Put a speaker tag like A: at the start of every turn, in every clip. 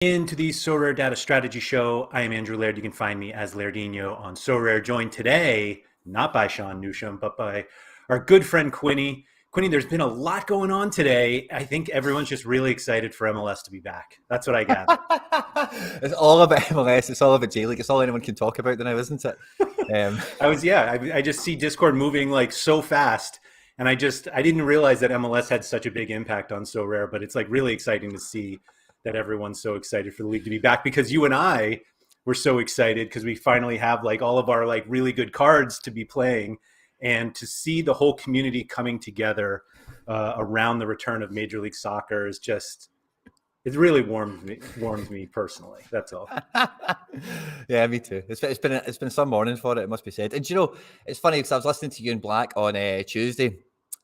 A: Into the SorareData Strategy Show. I am Andrew Laird. You can find me as Lairdinho on Sorare. Joined today, not by Sean Newsham, but by our good friend Quinny. Quinny, there's been a lot going on today. I think everyone's just really excited for MLS to be back. That's what I gather.
B: It's all about MLS. It's all about J League. It's all anyone can talk about now, isn't it?
A: I just see Discord moving like so fast. And I didn't realize that MLS had such a big impact on Sorare, but it's like really exciting to see that everyone's so excited for the league to be back, because you and I were so excited because we finally have like all of our like really good cards to be playing, and to see the whole community coming together around the return of Major League Soccer is just, it really warms me personally. That's all.
B: Yeah, me too. It's been some morning for it. It must be said. And you know, it's funny because I was listening to you and Black on Tuesday,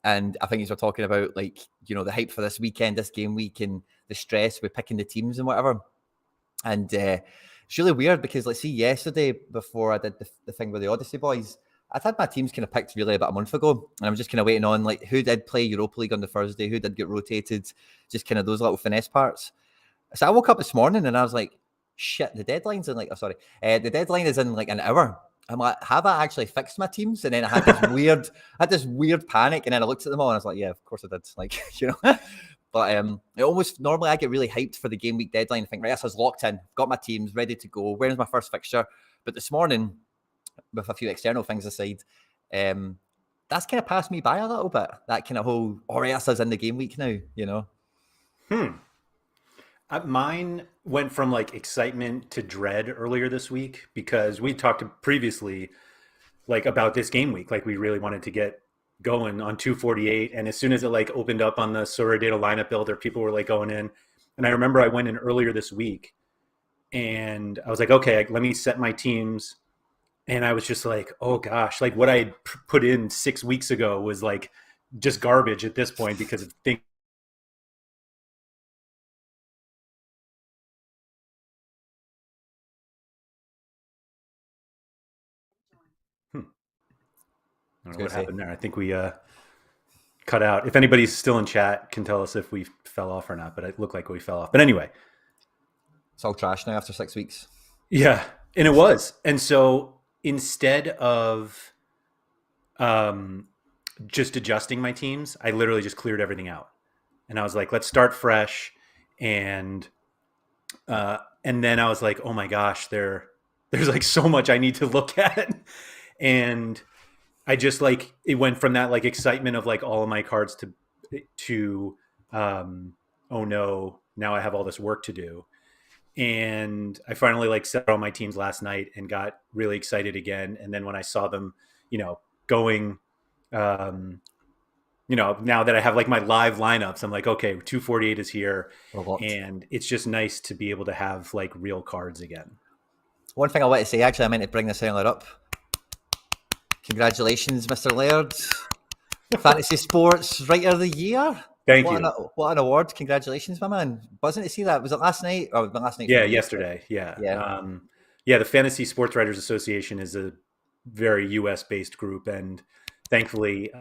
B: and I think you were talking about like the hype for this weekend, this game week, and the stress with picking the teams and whatever. And it's really weird because, let's see, yesterday before I did the thing with the Odyssey boys, I'd had my teams kind of picked really about a month ago, and I'm just kind of waiting on like who did play Europa League on the Thursday, who did get rotated, just kind of those little finesse parts. So I woke up this morning and I was like, shit, the deadline's in the deadline is in like an hour. I'm like, have I actually fixed my teams? And then I had this weird panic, and then I looked at them all and I was like, yeah, of course I did. Like, But it almost normally I get really hyped for the game week deadline. I think, right, this is locked in, got my teams ready to go. Where's my first fixture? But this morning, with a few external things aside, that's kind of passed me by a little bit. That kind of whole, all right, this is in the game week now.
A: Mine went from like excitement to dread earlier this week, because we talked previously like about this game week. Like we really wanted to get going on 248, and as soon as it like opened up on the SorareData lineup builder, people were like going in. And I remember I went in earlier this week and I was like, okay, let me set my teams. And I was just like, oh gosh, like what I had put in 6 weeks ago was like just garbage at this point, because of things. I don't know what happened there. I think we cut out. If anybody's still in chat, can tell us if we fell off or not, but it looked like we fell off. But anyway,
B: It's all trash now after 6 weeks.
A: yeah, and it was. And so instead of just adjusting my teams, I literally just cleared everything out, and I was like, let's start fresh. And then I was like, oh my gosh, there's like so much I need to look at. And I just like, it went from that like excitement of like all of my cards to oh no, now I have all this work to do. And I finally like set all my teams last night and got really excited again. And then when I saw them, going, now that I have like my live lineups, I'm like, okay, 248 is here, and it's just nice to be able to have like real cards again.
B: One thing I want to say, actually, I meant to bring this earlier up. Congratulations, Mr. Laird. Fantasy Sports Writer of the Year.
A: Thank you.
B: What an award. Congratulations, my man. Wasn't it see that? Was it last night? Or last night?
A: Yeah, yesterday. Yeah. The Fantasy Sports Writers Association is a very US-based group, and thankfully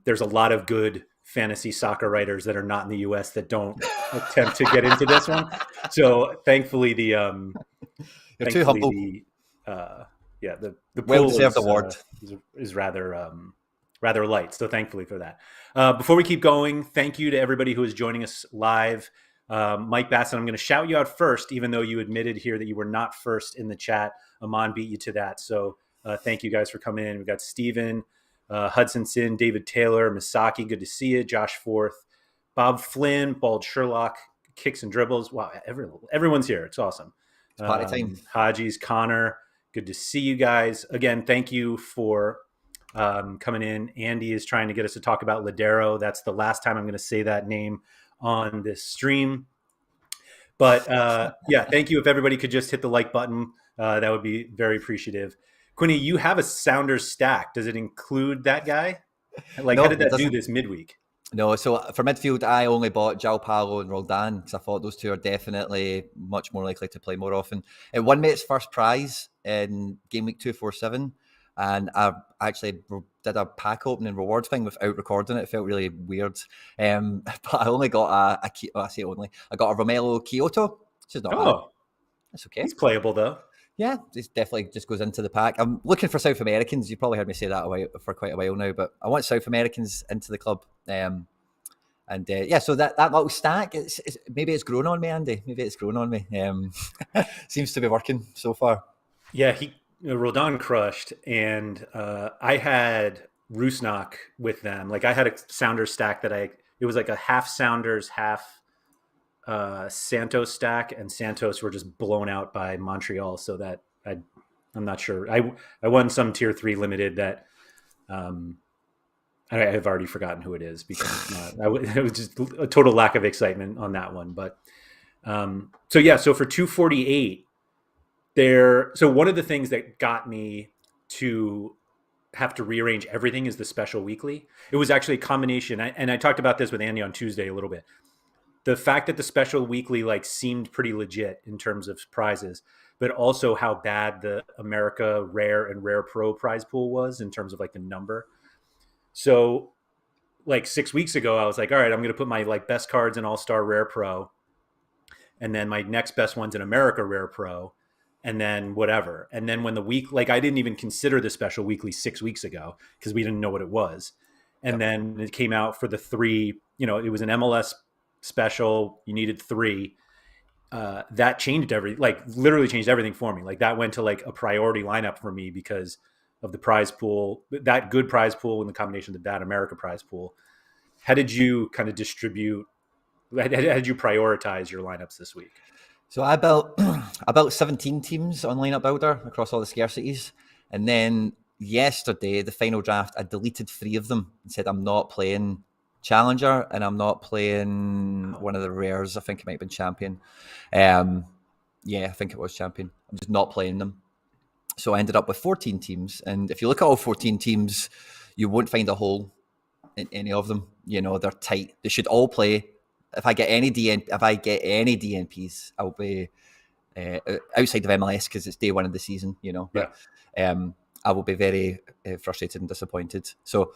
A: there's a lot of good fantasy soccer writers that are not in the US that don't attempt to get into this one. So thankfully
B: You're too humble.
A: The
B: well-deserved award
A: is rather light. So thankfully for that. Before we keep going, thank you to everybody who is joining us live. Mike Bassett, I'm going to shout you out first, even though you admitted here that you were not first in the chat. Amon beat you to that. So thank you guys for coming in. We've got Steven, Hudson Sin, David Taylor, Misaki, good to see you. Josh Forth, Bob Flynn, Bald Sherlock, Kicks and Dribbles. Wow, everyone's here. It's awesome.
B: It's party time.
A: Haji's, Connor, good to see you guys. Again, thank you for coming in. Andy is trying to get us to talk about Ladero. That's the last time I'm going to say that name on this stream. But thank you. If everybody could just hit the like button, that would be very appreciative. Quinny, you have a Sounders stack. Does it include that guy? Like, how did that do this midweek?
B: No, so for midfield, I only bought João Paulo and Roldan because I thought those two are definitely much more likely to play more often. It won me its first prize in game week 247, and I actually did a pack opening reward thing without recording it. It felt really weird. But I only got I got a Romelu Kyoto Which is not bad.
A: Oh,
B: That's okay.
A: he's playable though.
B: Yeah, it definitely just goes into the pack. I'm looking for South Americans. You probably heard me say that for quite a while now, but I want South Americans into the club. So that little stack, maybe it's grown on me, Andy. Maybe it's grown on me. Seems to be working so far.
A: Yeah, Roldan crushed, and I had Rusnak with them. Like I had a Sounders stack it was like a half Sounders, half Santos stack, and Santos were just blown out by Montreal. So that I'm not sure. I won some tier 3 limited that I've already forgotten who it is because it was just a total lack of excitement on that one. But so for 248. So one of the things that got me to have to rearrange everything is the special weekly. It was actually a combination, and I talked about this with Andy on Tuesday a little bit. The fact that the special weekly seemed pretty legit in terms of prizes, but also how bad the America Rare and Rare Pro prize pool was in terms of the number. So 6 weeks ago, I was like, all right, I'm going to put my best cards in All Star Rare Pro, and then my next best one's in America Rare Pro, and then whatever. And then when the week, I didn't even consider the special weekly 6 weeks ago because we didn't know what it was. And then it came out for the 3, it was an MLS special. You needed 3. That changed literally changed everything for me. That went to a priority lineup for me because of the prize pool, that good prize pool and the combination of that America prize pool. How did you kind of distribute? How did you prioritize your lineups this week?
B: So I built 17 teams on Lineup Builder across all the scarcities. And then yesterday, the final draft, I deleted 3 of them and said, I'm not playing Challenger and I'm not playing one of the rares. I think it might have been Champion. I think it was Champion. I'm just not playing them. So I ended up with 14 teams. And if you look at all 14 teams, you won't find a hole in any of them. They're tight. They should all play. If I get any DNPs, I'll be outside of MLS because it's day 1 of the season, But I will be very frustrated and disappointed. So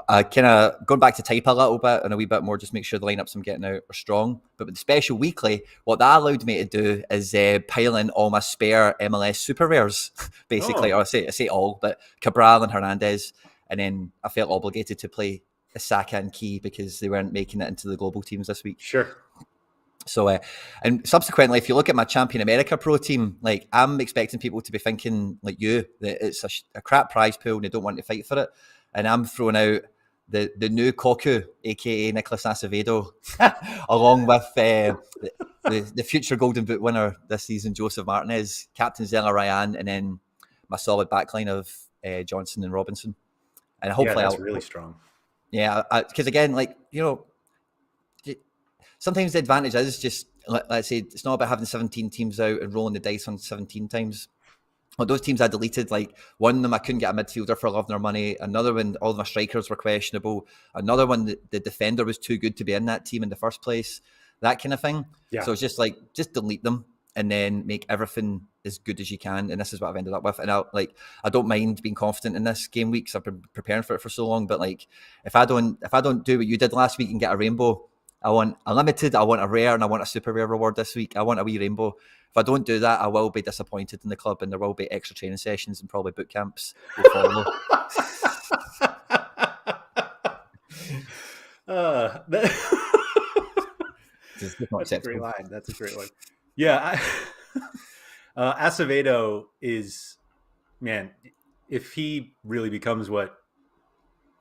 B: I kind of going back to type a little bit and a wee bit more, just make sure the lineups I'm getting out are strong. But with the special weekly, what that allowed me to do is pile in all my spare MLS super rares, basically. Or I say all, but Cabral and Hernandez. And then I felt obligated to play Saka and Key because they weren't making it into the global teams this week.
A: Sure.
B: So, and subsequently, if you look at my Champion America Pro team, I'm expecting people to be thinking like you, that it's a crap prize pool and they don't want to fight for it. And I'm throwing out the new Koku, aka Nicholas Acevedo, along with the future Golden Boot winner this season, Joseph Martinez, Captain Zella Ryan, and then my solid backline of Johnson and Robinson. And hopefully,
A: that's really strong.
B: Yeah, because again, sometimes the advantage is just, let's say, it's not about having 17 teams out and rolling the dice on 17 times. Well, those teams I deleted, one of them I couldn't get a midfielder for love nor money. Another one, all of my strikers were questionable. Another one, the defender was too good to be in that team in the first place. That kind of thing. Yeah. So it's just just delete them and then make everything as good as you can. And this is what I've ended up with. And I don't mind being confident in this game week because I've been preparing for it for so long. But if I don't do what you did last week and get a rainbow, I want a limited, I want a rare, and I want a super rare reward this week. I want a wee rainbow. If I don't do that, I will be disappointed in the club, and there will be extra training sessions and probably boot camps.
A: That's a great line. That's a great one. Yeah, Acevedo is, man, if he really becomes what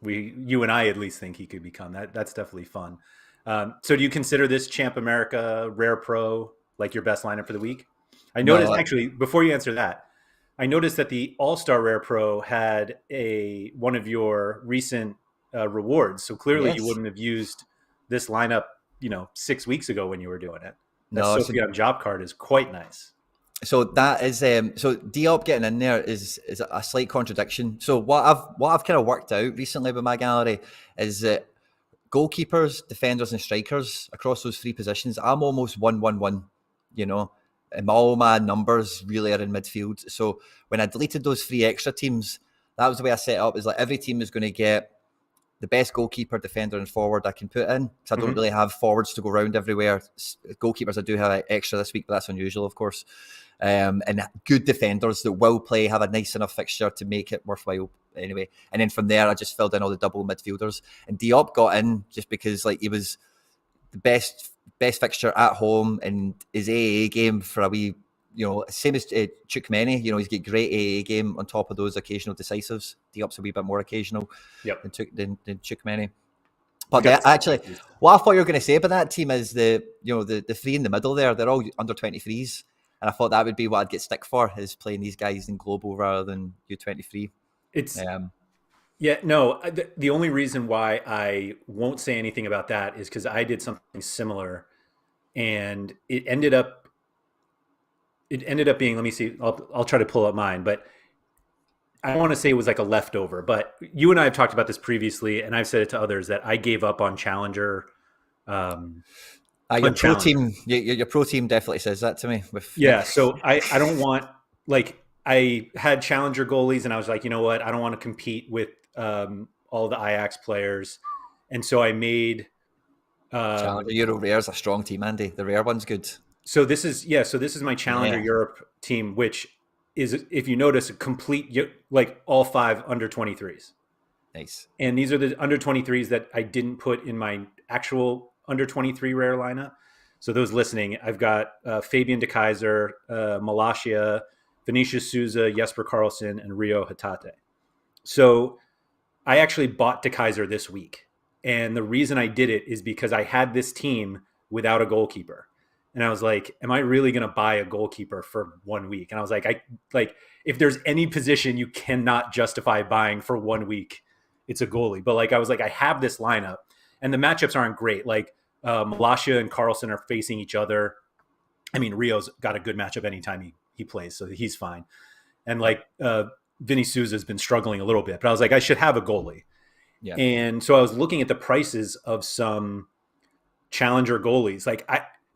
A: you and I at least think he could become, that's definitely fun. So do you consider this Champ America Rare Pro your best lineup for the week? I noticed actually, before you answer that, I noticed that the All-Star Rare Pro had one of your recent rewards. So clearly you wouldn't have used this lineup, 6 weeks ago when you were doing it. That Sophia job card is quite nice.
B: So that is so Diop getting in there is a slight contradiction. So what I've kind of worked out recently with my gallery is that goalkeepers, defenders, and strikers across those 3 positions, I'm almost 1-1-1, and all my numbers really are in midfield. So when I deleted those 3 extra teams, that was the way I set up. Is every team is going to get the best goalkeeper, defender, and forward I can put in, because I don't
A: Mhm.
B: really have forwards to go around everywhere. Goalkeepers I do have extra this week, but that's unusual, of course. And good defenders that will play, have a nice enough fixture to make it worthwhile anyway. And then from there, I just filled in all the double midfielders. And Diop got in just because like he was the best fixture at home, and his AAA game for a wee, same as Chukmeni. He's got great AAA game on top of those occasional decisives. Diop's a wee bit more occasional
A: Yep.
B: than Chukmeni.
A: He's
B: But
A: got
B: they
A: the
B: actually,
A: same.
B: what I thought you were going to say about that team is the three in the middle there. They're all under 23s, and I thought that would be what I'd get stick for, is playing these guys in global rather than U23.
A: It's
B: Um,
A: Yeah, no. The only reason why I won't say anything about that is because I did something similar, and it ended up being. Let me see. I'll try to pull up mine, but I don't want to say it was like a leftover. But you and I have talked about this previously, and I've said it to others that I gave up on Challenger. Um,
B: your
A: on
B: pro
A: Challenger.
B: team, your pro team definitely says that to me. With
A: Yeah, so I don't want, like, I had challenger goalies and I was like, you know what, I don't want to compete with all the Ajax players, and so I made
B: Challenger
A: um,
B: Euro Rare is a strong team, Andy. The rare one's good.
A: so this is my challenger
B: Yeah,
A: Europe team, which is, if you notice, a complete, like, all five under 23s,
B: nice.
A: and these are the under 23s that I didn't put in my actual under 23 rare lineup. So those listening, I've got Fabian De Kaiser, Malasia, Vinicius Souza, Jesper Karlsson, and Rio Hatate. So I actually bought De Kaiser this week. And the reason I did it is because I had this team without a goalkeeper. And I was like, am I really going to buy a goalkeeper for 1 week? And I was like, if there's any position you cannot justify buying for 1 week, it's a goalie. But like, I was like, I have this lineup and the matchups aren't great. Like, Malasia and Carlson are facing each other. I mean, Rio's got a good matchup anytime he plays, so he's fine. And
B: Yep.
A: like, Vinny Souza's been struggling a little bit, but I was like, I should have a goalie.
B: Yeah.
A: And so I was looking at the prices of some challenger goalies. Like,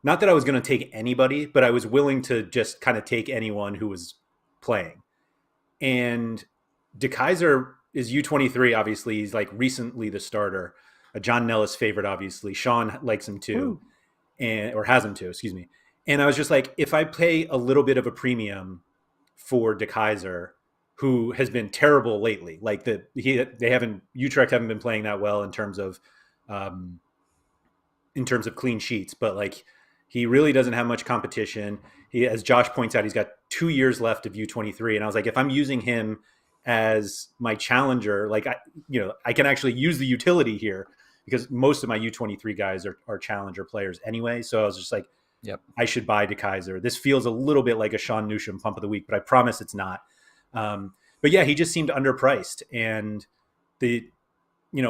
A: not that I was going to take anybody, but I was willing to just kind of take anyone who was playing. And De Kaiser is U23, obviously. He's like recently the starter. John Nellis favorite, obviously. Sean likes him too,
B: Woo.
A: and or has him too, excuse me. And I was just like, if I pay a little bit of a premium for De Kaiser, who has been terrible lately, like they haven't Utrecht haven't been playing that well um, in terms of clean sheets, but like, he really doesn't have much competition. He, as Josh points out, he's got 2 years left of U23, and I was like, if I'm using him as my challenger, like, I can actually use the utility here because most of my U23 guys are challenger players anyway. So I was just like,
B: Yep.
A: I should buy De Kaiser. This feels a little bit like a Sean Newsham pump of the week, but I promise it's not. But yeah, he just seemed underpriced, and the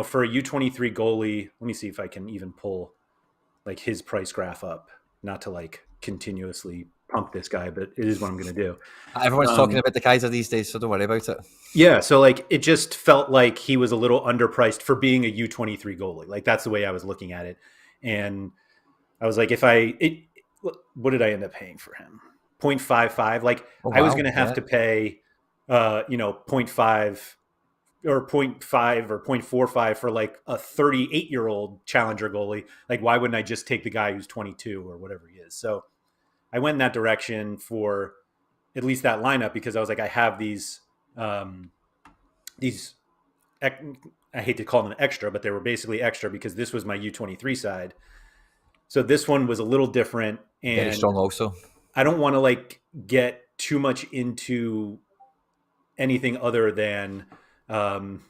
A: for a U23 goalie, let me see if I can even pull like his price graph up, not to like continuously pump this guy, but it is what I'm going to do.
B: Everyone's talking
A: Um,
B: about the Kaiser these days, so don't worry about it.
A: yeah, so like, it just felt like he was a little underpriced for being a U23 goalie. Like, that's the way I was looking at it, and I was like, what did I end up paying for him? 0.55. Like,
B: Oh
A: I was going
B: wow,
A: to have
B: yeah.
A: to pay, zero point 0.5 or zero point 0.5 or 0.45 for like a 38-year-old challenger goalie. Like, why wouldn't I just take the guy who's 22 or whatever he is? So I went in that direction for at least that lineup, because I was like, I have these, I hate to call them extra, but they were basically extra because this was my U23 side. So this one was a little different,
B: Very
A: and
B: strong also.
A: I don't want to like get too much into anything other um,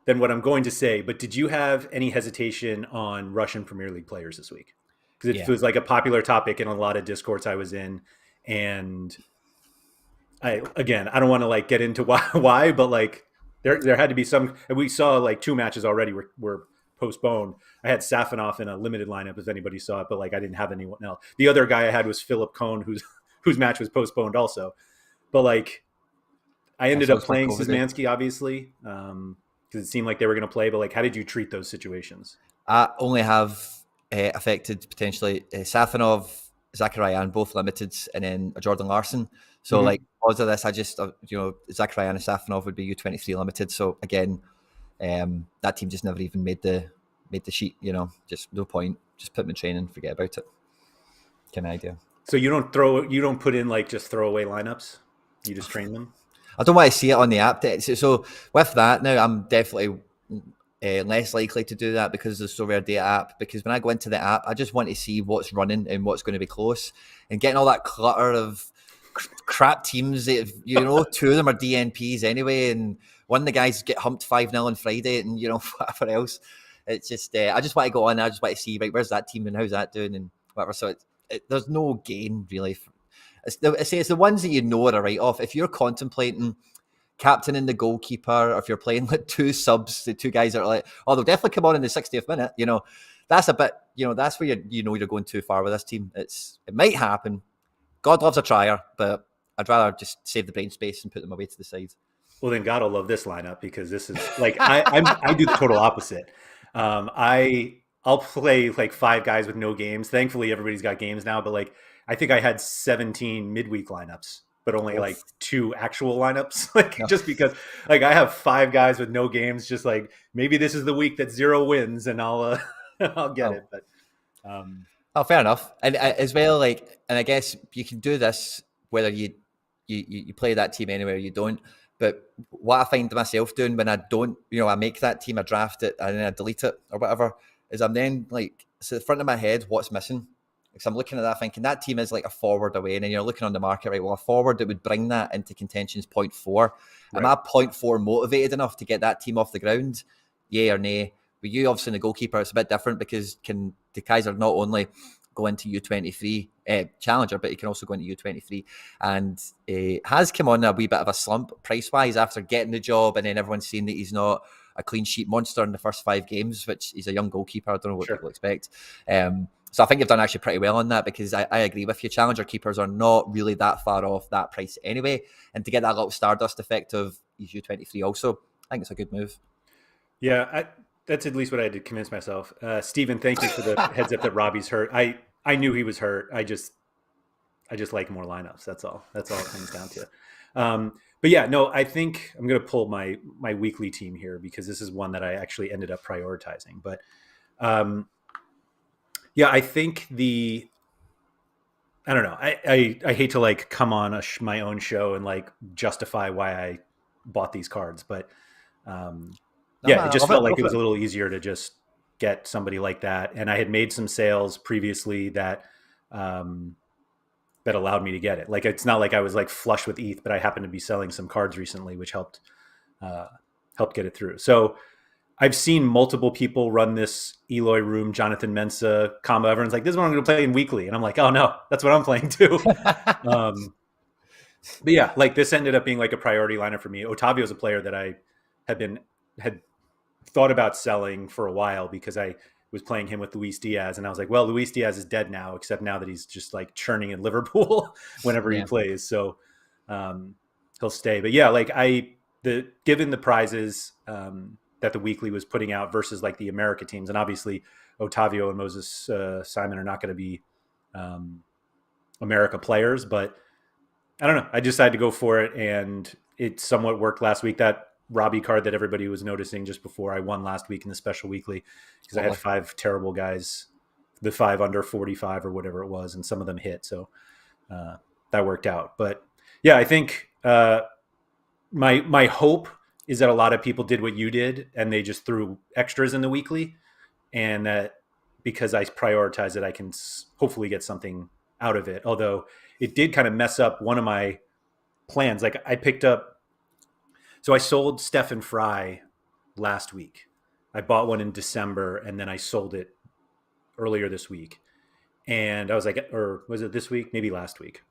A: than what I'm going to say. But did you have any hesitation on Russian Premier League players this week? Because it
B: Yeah.
A: was like a popular topic in a lot of discords I was in, and I don't want to like get into why, but like, there had to be some. And we saw like 2 matches already were postponed. I had Safanov in a limited lineup, if anybody saw it, but like, I didn't have anyone else. The other guy I had was Philip Cohn, whose match was postponed also. But like, I
B: I
A: ended
B: saw
A: up
B: it's for
A: playing
B: COVID.
A: Szymanski, obviously, because it seemed like they were going to play. But like, how did you treat those situations?
B: I only have affected potentially Safanov, Zacharian, both limited, and then Jordan Larson. So, like,
A: Mm-hmm.
B: because of this, I just, Zacharian and Safanov would be U23 limited. So, again, That team just never even made the sheet. Just no point. Just put them in training, forget about it. Kind of idea.
A: So you don't put in like just throwaway lineups. You just train them.
B: I don't want to see it on the app. So with that now, I'm definitely less likely to do that because of the SorareData app. Because when I go into the app, I just want to see what's running and what's going to be close, and getting all that clutter of crap teams. Two of them are DNPs anyway, and one of the guys get humped 5-0 on Friday, and whatever else. It's just I just want to go on. I just want to see, right, where's that team and how's that doing and whatever. So there's no gain really. It's the ones that are a write off. If you're contemplating captaining the goalkeeper, or if you're playing like two subs, the two guys that are like, oh, they'll definitely come on in the 60th minute. That's a bit. That's where you're going too far with this team. It might happen. God loves a trier, but I'd rather just save the brain space and put them away to the side.
A: Well, then God will love this lineup because this is like I do the total opposite. I'll play like 5 guys with no games. Thankfully, everybody's got games now, but like I think I had 17 midweek lineups, but only like 2 actual lineups. Like just because like I have 5 guys with no games, just like maybe this is the week that 0 wins and I'll I'll get it. But
B: fair enough. And as well, like, and I guess you can do this whether you play that team anywhere or you don't. But what I find myself doing when I don't, I make that team, I draft it, and then I delete it or whatever, is I'm then like, so the front of my head, what's missing? Because I'm looking at that thinking that team is like a forward away, and then you're looking on the market, right? Well, a forward that would bring that into contention is 0.4. Right. Am I 0.4 motivated enough to get that team off the ground? Yay or nay? With you, obviously, in the goalkeeper, it's a bit different because the Kaiser not only go into U23 Challenger, but he can also go into U23, and has come on a wee bit of a slump price-wise after getting the job, and then everyone's seen that he's not a clean sheet monster in the first 5 games, which he's a young goalkeeper. I don't know what people expect. So I think you've done actually pretty well on that, because I agree with you. Challenger keepers are not really that far off that price anyway. And to get that little Stardust effect of his U23 also, I think it's a good move.
A: Yeah, that's at least what I had to convince myself. Steven, thank you for the heads up that Robbie's hurt. I knew he was hurt. I just like more lineups. That's all. That's all it comes down to. But yeah, no, I think I'm going to pull my weekly team here because this is one that I actually ended up prioritizing. But yeah, I think I don't know. I hate to like come on my own show and like justify why I bought these cards, but it just felt like it was a little easier to just get somebody like that. And I had made some sales previously that allowed me to get it. Like, it's not like I was like flush with ETH, but I happened to be selling some cards recently, which helped get it through. So I've seen multiple people run this Eloy Room, Jonathan Mensah combo. Everyone's like, this is what I'm going to play in weekly. And I'm like, oh no, that's what I'm playing too. But yeah, like this ended up being like a priority lineup for me. Otavio's a player that I had thought about selling for a while because I was playing him with Luis Diaz. And I was like, well, Luis Diaz is dead now, except now that he's just like churning in Liverpool whenever he plays. So he'll stay. But yeah, like given the prizes that the weekly was putting out versus like the America teams, and obviously Otavio and Moses Simon are not going to be America players, but I don't know. I decided to go for it, and it somewhat worked last week. That Robbie card that everybody was noticing just before I won last week in the special weekly, because I had 5 terrible guys, the 5 under 45 or whatever it was, and some of them hit. So that worked out. But yeah, I think my hope is that a lot of people did what you did and they just threw extras in the weekly, and that because I prioritize it, I can hopefully get something out of it. Although it did kind of mess up one of my plans. Like so I sold Stefan Fry last week. I bought one in December and then I sold it earlier this week. And I was like, or was it this week? Maybe last week.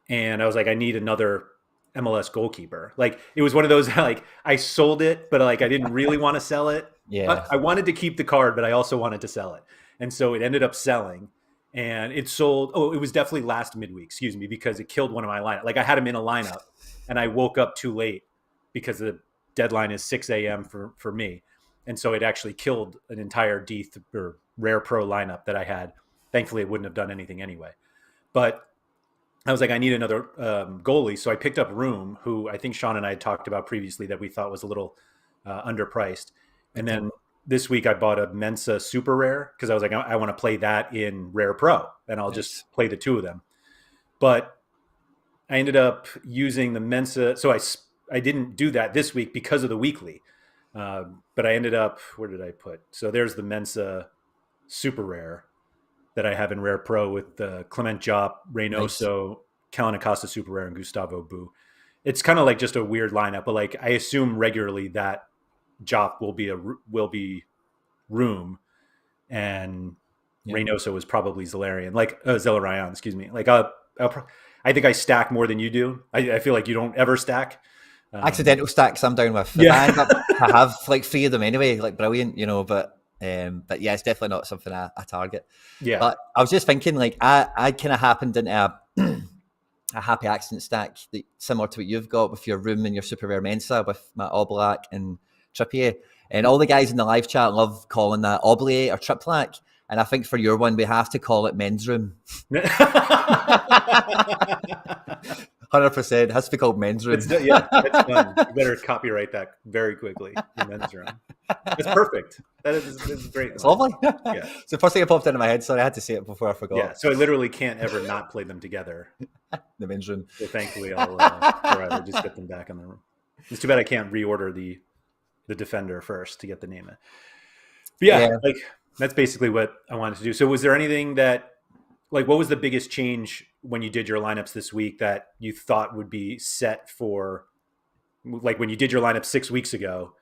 A: And I was like, I need another MLS goalkeeper. Like, it was one of those, like, I sold it, but like I didn't really want to sell it.
B: Yeah.
A: I wanted to keep the card, but I also wanted to sell it. And so it ended up selling, and it sold. Oh, it was definitely last midweek, excuse me, because it killed one of my lineup. Like, I had him in a lineup and I woke up too late because the deadline is 6 a.m. for me. And so it actually killed an entire or Rare Pro lineup that I had. Thankfully, it wouldn't have done anything anyway. But I was like, I need another goalie. So I picked up Room, who I think Sean and I had talked about previously that we thought was a little underpriced. And
B: Okay.
A: then this week I bought a Mensa Super Rare because I was like, I want to play that in Rare Pro, and I'll just
B: Nice.
A: play the two of them. But I ended up using the Mensa, so I didn't do that this week because of the weekly. But I ended up, where did I put? So there's the Mensa Super Rare that I have in Rare Pro with Clement Jop,
B: Nice.
A: Reynoso, Kellen Acosta Super Rare, and Gustavo Bu. It's kind of like just a weird lineup, but like I assume regularly that Jop will be room, and
B: Yeah.
A: Reynoso is probably Zellerian, like Zellerion, excuse me. Like I think I stack more than you do. I feel like you don't ever stack. Um,
B: Accidental stacks I'm down with. If I
A: yeah,
B: end up to have like three of them anyway, like brilliant, you know. But yeah, it's definitely not something I target.
A: yeah.
B: But I was just thinking, like I kind of happened into a happy accident stack that, similar to what you've got with your room and your super rare Mensa with my Oblak and Trippier. And all the guys in the live chat love calling that Obliate or Triplac. And I think for your one, we have to call it men's room. 100%. It has to be called men's room.
A: Yeah, that's done. You better copyright that very quickly. Your men's room. That's perfect. That's a great
B: It's
A: one.
B: lovely.
A: Yeah,
B: So the first thing that popped into my head, sorry, I had to say it before I
A: yeah.
B: forgot.
A: So I literally can't ever not play them together.
B: The men's room.
A: So thankfully, I'll forever just get them back on the room. It's too bad I can't reorder the defender first to get the name. But yeah,
B: Yeah.
A: like that's basically what I wanted to do. So was there anything that like what was the biggest change when you did your lineups this week that you thought would be set for like when you did your lineup 6 weeks ago?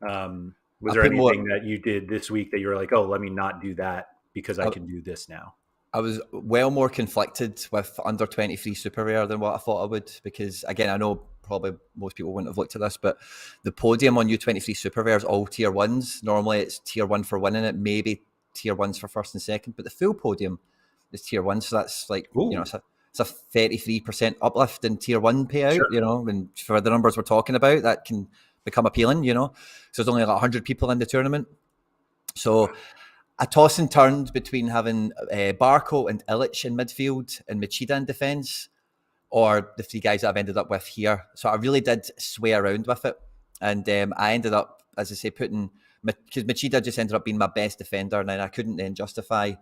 A: Was
B: I
A: there
B: put more.
A: anything that you did this week that you were like, oh, let me not do that because I
B: I,
A: can do this now?
B: I was well more conflicted with under 23 super rare than what I thought I would, because again, I know probably most people wouldn't have looked at this, but the podium on U23 super rare is all tier ones. Normally it's tier one for winning it, maybe tier ones for first and second, but the full podium is tier one. So that's like, you know,
A: Ooh,
B: it's a 33% uplift in tier one payout,
A: sure.
B: you know, and for the numbers we're talking about, that can become appealing, you know. So there's only like 100 people in the tournament. So I tossed and turned between having Barco and Illich in midfield and Machida in defence, or the three guys that I've ended up with here. So I really did sway around with it. And I ended up, as I say, putting, because Machida just ended up being my best defender, and I couldn't then justify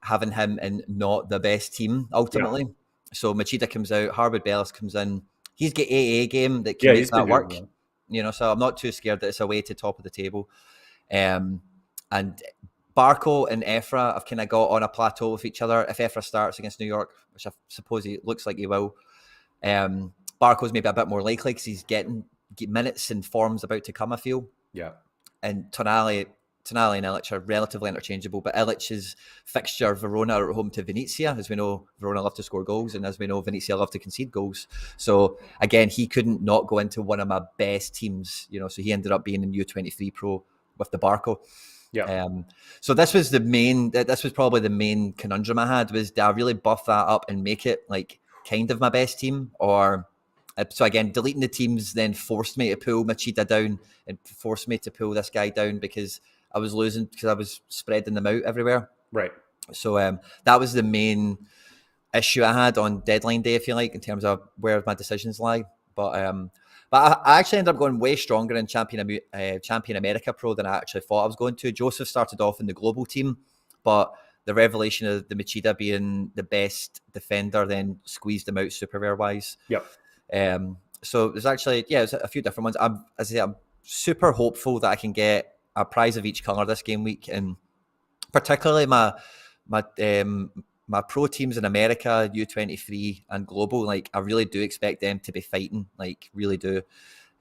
B: having him in not the best team
A: Yeah.
B: ultimately. So Machida comes out, Harwood Bellis comes in. He's got AA game that can
A: Yeah,
B: make
A: he's been
B: that
A: doing
B: work.
A: well.
B: You know, so I'm not too scared that it's away to top of the table. Um, and Barco and Ephra have kind of got on a plateau with each other. If Ephra starts against New York, which I suppose he looks like he will, Barco's maybe a bit more likely because he's getting minutes and form's about to come, I feel.
A: Yeah.
B: And Tonali and Illich are relatively interchangeable, but Illich's fixture, Verona are at home to Venezia. As we know, Verona love to score goals, and as we know, Venezia love to concede goals. So again, he couldn't not go into one of my best teams, you know, so he ended up being in U23 Pro with the Barco.
A: Yeah.
B: So this was this was probably the main conundrum I had, was, do I really buff that up and make it like kind of my best team? Or so again, deleting the teams then forced me to pull Machida down and forced me to pull this guy down because I was losing, because I was spreading them out everywhere.
A: Right.
B: So that was the main issue I had on deadline day, if you like, in terms of where my decisions lie. But I actually ended up going way stronger in Champion America Pro than I actually thought I was going to. Joseph started off in the global team, but the revelation of the Machida being the best defender then squeezed him out super rare wise.
A: Yep.
B: So there's actually, there's a few different ones. As I say, I'm super hopeful that I can get a prize of each colour this game week, and particularly my my pro teams in America, U23 and global. Like, I really do expect them to be fighting, like really do,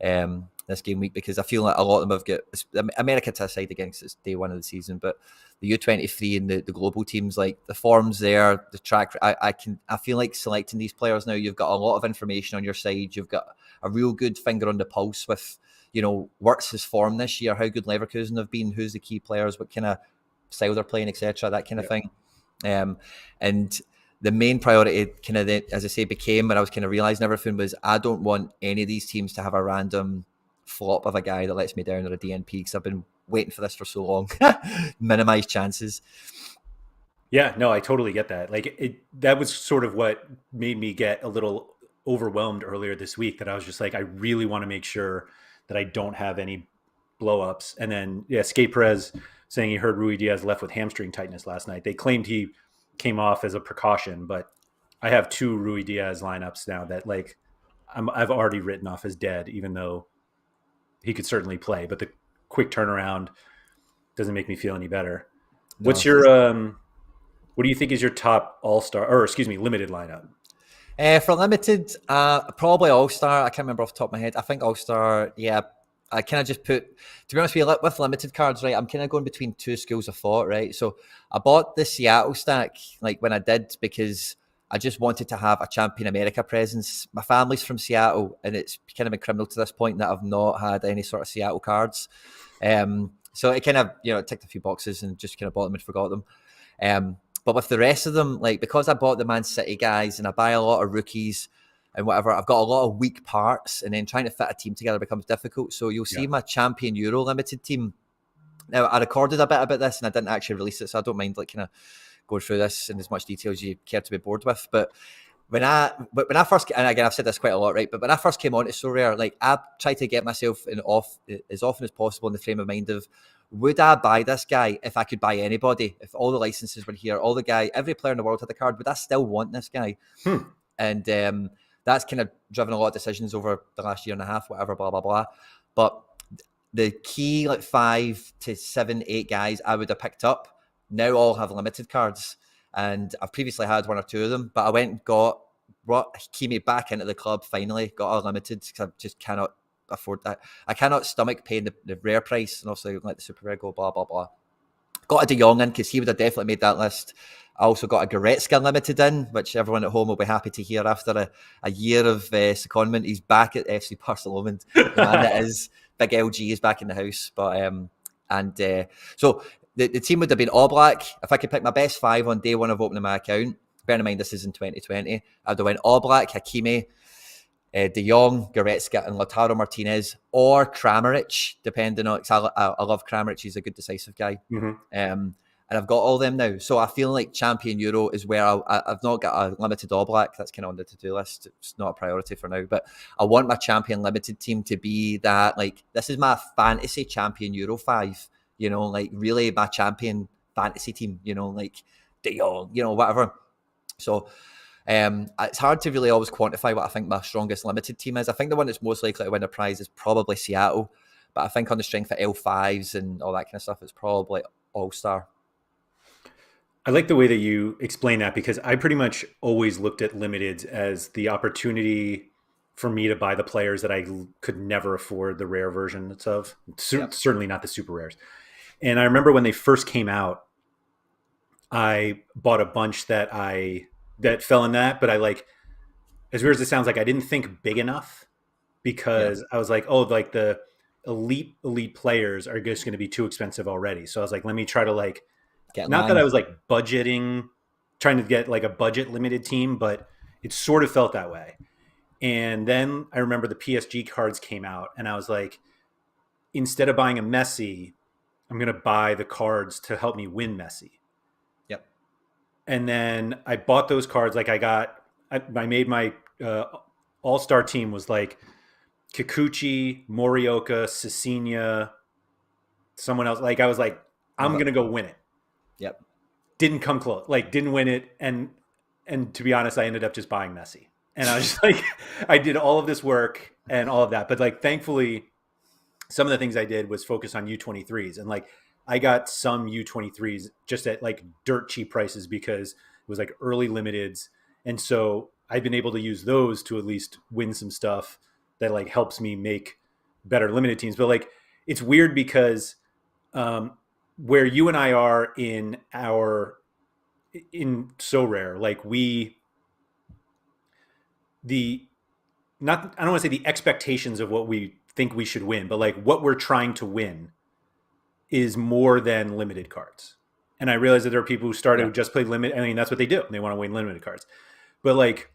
B: this game week, because I feel like a lot of them have got America to a side again because it's day one of the season, but the U23 and the global teams, like the forms there, the track, I feel like selecting these players now, you've got a lot of information on your side. You've got a real good finger on the pulse with, you know, Wirtz's form this year, how good Leverkusen have been, who's the key players, what kind of style they're playing, etc., that kind of thing. And the main priority kind of, as I say, became, when I was kind of realizing everything, was I don't want any of these teams to have a random flop of a guy that lets me down, or a DNP, because I've been waiting for this for so long. Minimize chances.
A: Yeah, no, I totally get that. Like that was sort of what made me get a little overwhelmed earlier this week, that I was just like, I really want to make sure that I don't have any blow ups. And then yeah, Skate Perez saying he heard Rui Diaz left with hamstring tightness last night. They claimed he came off as a precaution, but I have two Rui Diaz lineups now that like I've already written off as dead, even though he could certainly play. But the quick turnaround doesn't make me feel any better.
B: No.
A: What's your what do you think is your top all star or excuse me limited lineup?
B: For limited, probably All Star. I can't remember off the top of my head. I think All Star. Yeah, I kind of just put. To be honest with you, with limited cards, right? I'm kind of going between two schools of thought, right? So I bought the Seattle stack like when I did because I just wanted to have a Champion America presence. My family's from Seattle, and it's kind of been criminal to this point that I've not had any sort of Seattle cards. So it kind of it ticked a few boxes and just kind of bought them and forgot them. But with the rest of them, like because I bought the Man City guys and I buy a lot of rookies and whatever, I've got a lot of weak parts, and then trying to fit a team together becomes difficult. So you'll see my Champion Euro limited team. Now I recorded a bit about this and I didn't actually release it, so I don't mind like kind of going through this in as much detail as you care to be bored with. But when I first, and again I've said this quite a lot, right? But when I first came on to Sorare, like I tried to get myself off as often as possible in the frame of mind of, would I buy this guy if I could buy anybody? If all the licenses were here, every player in the world had a card, would I still want this guy? And that's kind of driven a lot of decisions over the last year and a half, whatever, blah, blah, blah. But the key, like 5 to 7, 8 guys I would have picked up now all have limited cards. And I've previously had 1 or 2 of them, but I went and brought Kimi back into the club finally, got a limited because I just cannot afford that. I cannot stomach paying the rare price and also let the super rare go, blah, blah, blah. Got a De Jong in because he would have definitely made that list. I also got a Goretzka limited in, which everyone at home will be happy to hear after a year of secondment. He's back at FC Barcelona. The man that is big LG is back in the house. But so the team would have been all black. If I could pick my best 5 on day 1 of opening my account, bearing in mind this is in 2020, I'd have went all black, Hakimi, De Jong, Goretzka, and Lautaro Martinez, or Kramaric, depending on. I love Kramaric; he's a good decisive guy. And I've got all them now, so I feel like Champion Euro is where I've not got a limited All Black. That's kind of on the to-do list. It's not a priority for now, but I want my Champion Limited team to be that. Like this is my fantasy Champion Euro 5. Like really my champion fantasy team. Like De Jong, whatever. So. It's hard to really always quantify what I think my strongest limited team is. I think the one that's most likely to win a prize is probably Seattle, but I think on the strength of L5s and all that kind of stuff, it's probably All-Star.
A: I like the way that you explain that because I pretty much always looked at limiteds as the opportunity for me to buy the players that I could never afford the rare versions of. Certainly not the super rares. And I remember when they first came out, I bought a bunch that fell in that, but I like, as weird as it sounds, like I didn't think big enough because I was like, oh, like the elite players are just going to be too expensive already. So I was like, let me try to like, not that I was like budgeting, trying to get like a budget limited team, but it sort of felt that way. And then I remember the PSG cards came out and I was like, instead of buying a Messi, I'm going to buy the cards to help me win Messi. And then I bought those cards. Like I made my all-star team was like Kikuchi, Morioka, Cecilia, someone else. Like I was like, I'm going to go win it.
B: Yep.
A: Didn't come close. Like didn't win it. And to be honest, I ended up just buying Messi. And I was just like, I did all of this work and all of that. But like, thankfully, some of the things I did was focus on U23s. And like, I got some U23s just at like dirt cheap prices because it was like early limiteds. And so I've been able to use those to at least win some stuff that like helps me make better limited teams. But like, it's weird because where you and I are in Sorare, like I don't want to say the expectations of what we think we should win, but like what we're trying to win is more than limited cards. And I realize that there are people who started who just play limit. I mean, that's what they do. They want to win limited cards. But like,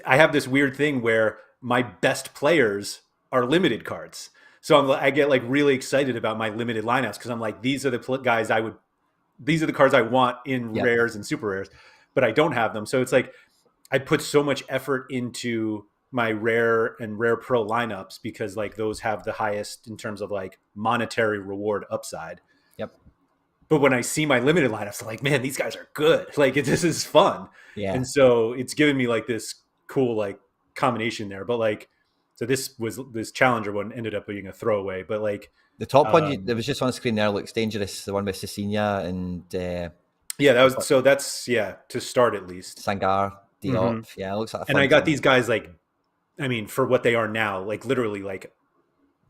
A: I have this weird thing where my best players are limited cards. So I get like really excited about my limited lineups because I'm like, these are the guys these are the cards I want in rares and super rares, but I don't have them. So it's like, I put so much effort into my rare and rare pro lineups because like those have the highest in terms of like monetary reward upside.
B: Yep.
A: But when I see my limited lineups, I'm like, man, these guys are good. Like this is fun.
B: Yeah.
A: And so it's given me like this cool like combination there. But like, so this challenger one ended up being a throwaway. But like,
B: The top one, there was just on screen there, looks dangerous. The one with Cecilia and
A: yeah, that's to start at least.
B: Sangar,
A: Mm-hmm.
B: Diop. Yeah, it looks like a
A: And
B: fun
A: I got
B: team.
A: these guys like, I mean, for what they are now, like literally like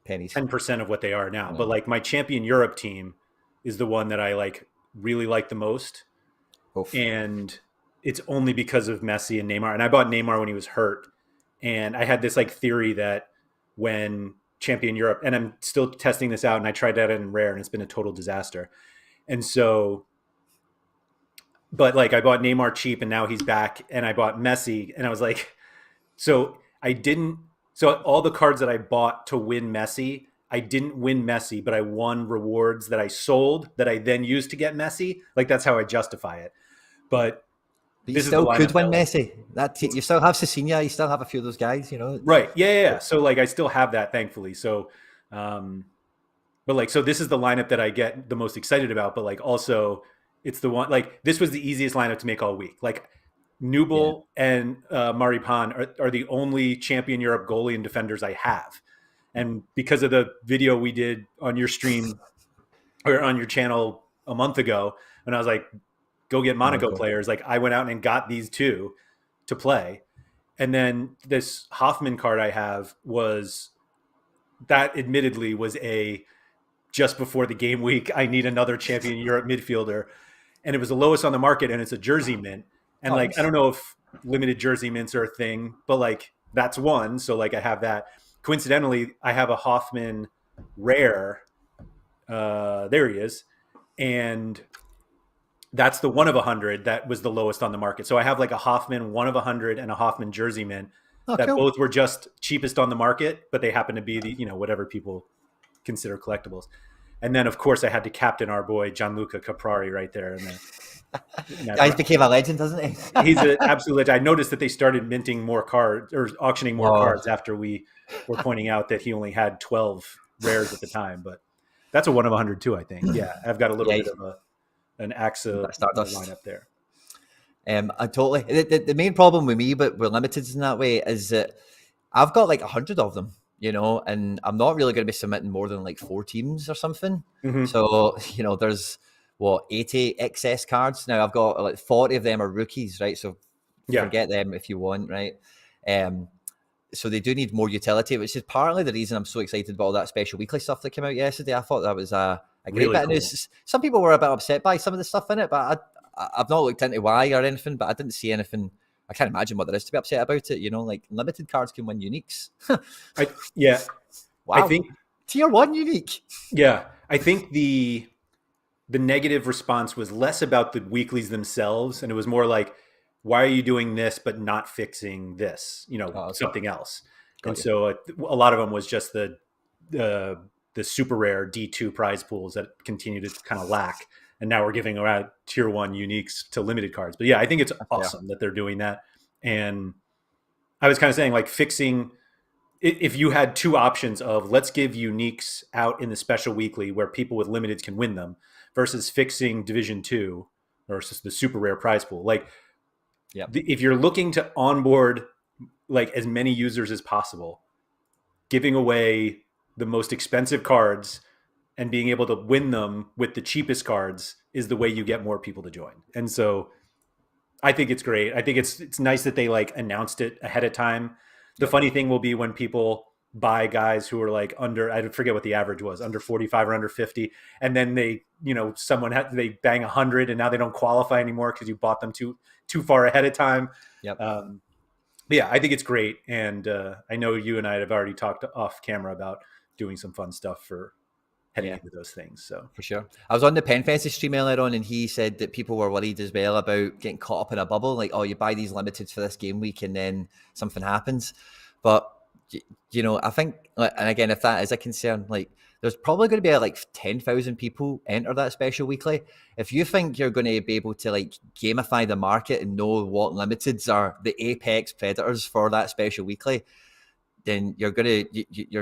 B: Pennies.
A: 10% of what they are now.
B: Yeah.
A: But like my champion Europe team is the one that I like really like the most.
B: Oof.
A: And it's only because of Messi and Neymar. And I bought Neymar when he was hurt. And I had this like theory that when champion Europe, and I'm still testing this out, and I tried that in rare and it's been a total disaster. And so, but like I bought Neymar cheap and now he's back, and I bought Messi and I was like, so I didn't, so all the cards that I bought to win Messi, I didn't win Messi, but I won rewards that I sold that I then used to get Messi. Like that's how I justify it. But
B: But you
A: this is the
B: still could
A: lineup
B: win
A: that, like,
B: Messi. You still have Cecilia. You still have a few of those guys.
A: right. Yeah. So like I still have that, thankfully. So, but like, so this is the lineup that I get the most excited about. But like also, it's the one like this was the easiest lineup to make all week. Like
B: Yeah.
A: Nubel and Maripan are the only champion Europe goalie and defenders I have. And because of the video we did on your stream or on your channel a month ago, when I was like, go get Monaco
B: Monaco.
A: players, like I went out and got these two to play. And then this Hoffman card I have was that admittedly was a just before the game week, I need another champion Europe midfielder. And it was the lowest on the market, and it's a jersey mint. And
B: Oh,
A: like, I
B: nice.
A: don't know if limited jersey mints are a thing, but like that's one. So like I have that. Coincidentally, I have a Hoffman rare. There he is. And that's the 1 of 100 that was the lowest on the market. So I have like a Hoffman 1 of 100 and a Hoffman jersey mint
B: Oh,
A: that
B: cool.
A: both were just cheapest on the market, but they happen to be the, whatever people consider collectibles. And then of course I had to captain our boy Gianluca Caprari right there.
B: Yeah, he's became a legend, doesn't he?
A: He's an absolute legend. I noticed that they started minting more cards or auctioning more cards after we were pointing out that he only had 12 rares at the time. But that's a 1 of 100 too, I think. Yeah, I've got a little bit of an AXA
B: Stardust
A: lineup there.
B: I totally. The main problem with me, but we're limited in that way, is that I've got like 100 of them, and I'm not really going to be submitting more than like 4 teams or something.
A: Mm-hmm.
B: So, there's 80 excess cards. Now I've got like 40 of them are rookies, right? So forget them if you want, right? So they do need more utility, which is partly the reason I'm so excited about all that special weekly stuff that came out yesterday. I thought that was a great
A: really
B: bit of
A: cool.
B: news. Some people were a bit upset by some of the stuff in it, but I've not looked into why or anything, but I didn't see anything. I can't imagine what there is to be upset about it. Like limited cards can win uniques.
A: Wow. I think
B: tier 1 unique.
A: Yeah. I think the negative response was less about the weeklies themselves. And it was more like, why are you doing this, but not fixing this, something else. And so a lot of them was just the super rare D2 prize pools that continue to kind of lack. And now we're giving around tier 1 uniques to limited cards. But yeah, I think it's awesome that they're doing that. And I was kind of saying like fixing, if you had 2 options of let's give uniques out in the special weekly where people with limiteds can win them versus fixing division 2 versus the super rare prize pool. Like if you're looking to onboard like as many users as possible, giving away the most expensive cards and being able to win them with the cheapest cards is the way you get more people to join. And so I think it's great. I think it's nice that they like announced it ahead of time. The funny thing will be when people buy guys who are like under, I forget what the average was, under 45 or under 50. And then they, they bang 100 and now they don't qualify anymore because you bought them too far ahead of time. But yeah, I think it's great. And I know you and I have already talked off camera about doing some fun stuff for heading into those things. So
B: for sure. I was on the Penfence's stream earlier on, and he said that people were worried as well about getting caught up in a bubble. Like, oh, you buy these limiteds for this game week and then something happens. But, I think, and again, if that is a concern, like there's probably going to be like 10,000 people enter that special weekly. If you think you're going to be able to like gamify the market and know what limiteds are the apex predators for that special weekly, then you're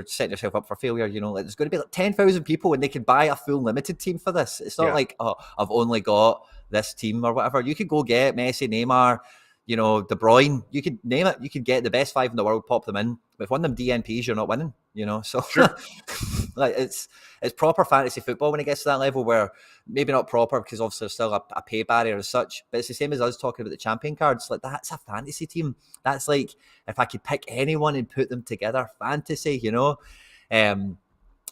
B: setting yourself up for failure. Like there's going to be like 10,000 people and they could buy a full limited team for this. It's not like, oh, I've only got this team or whatever. You could go get Messi, Neymar, De Bruyne. You could name it. You could get the best 5 in the world, pop them in. With one of them DNPs, you're not winning. So
A: Sure.
B: like it's proper fantasy football when it gets to that level, where maybe not proper because obviously there's still a pay barrier as such, but it's the same as us talking about the champion cards. Like that's a fantasy team. That's like if I could pick anyone and put them together, fantasy, and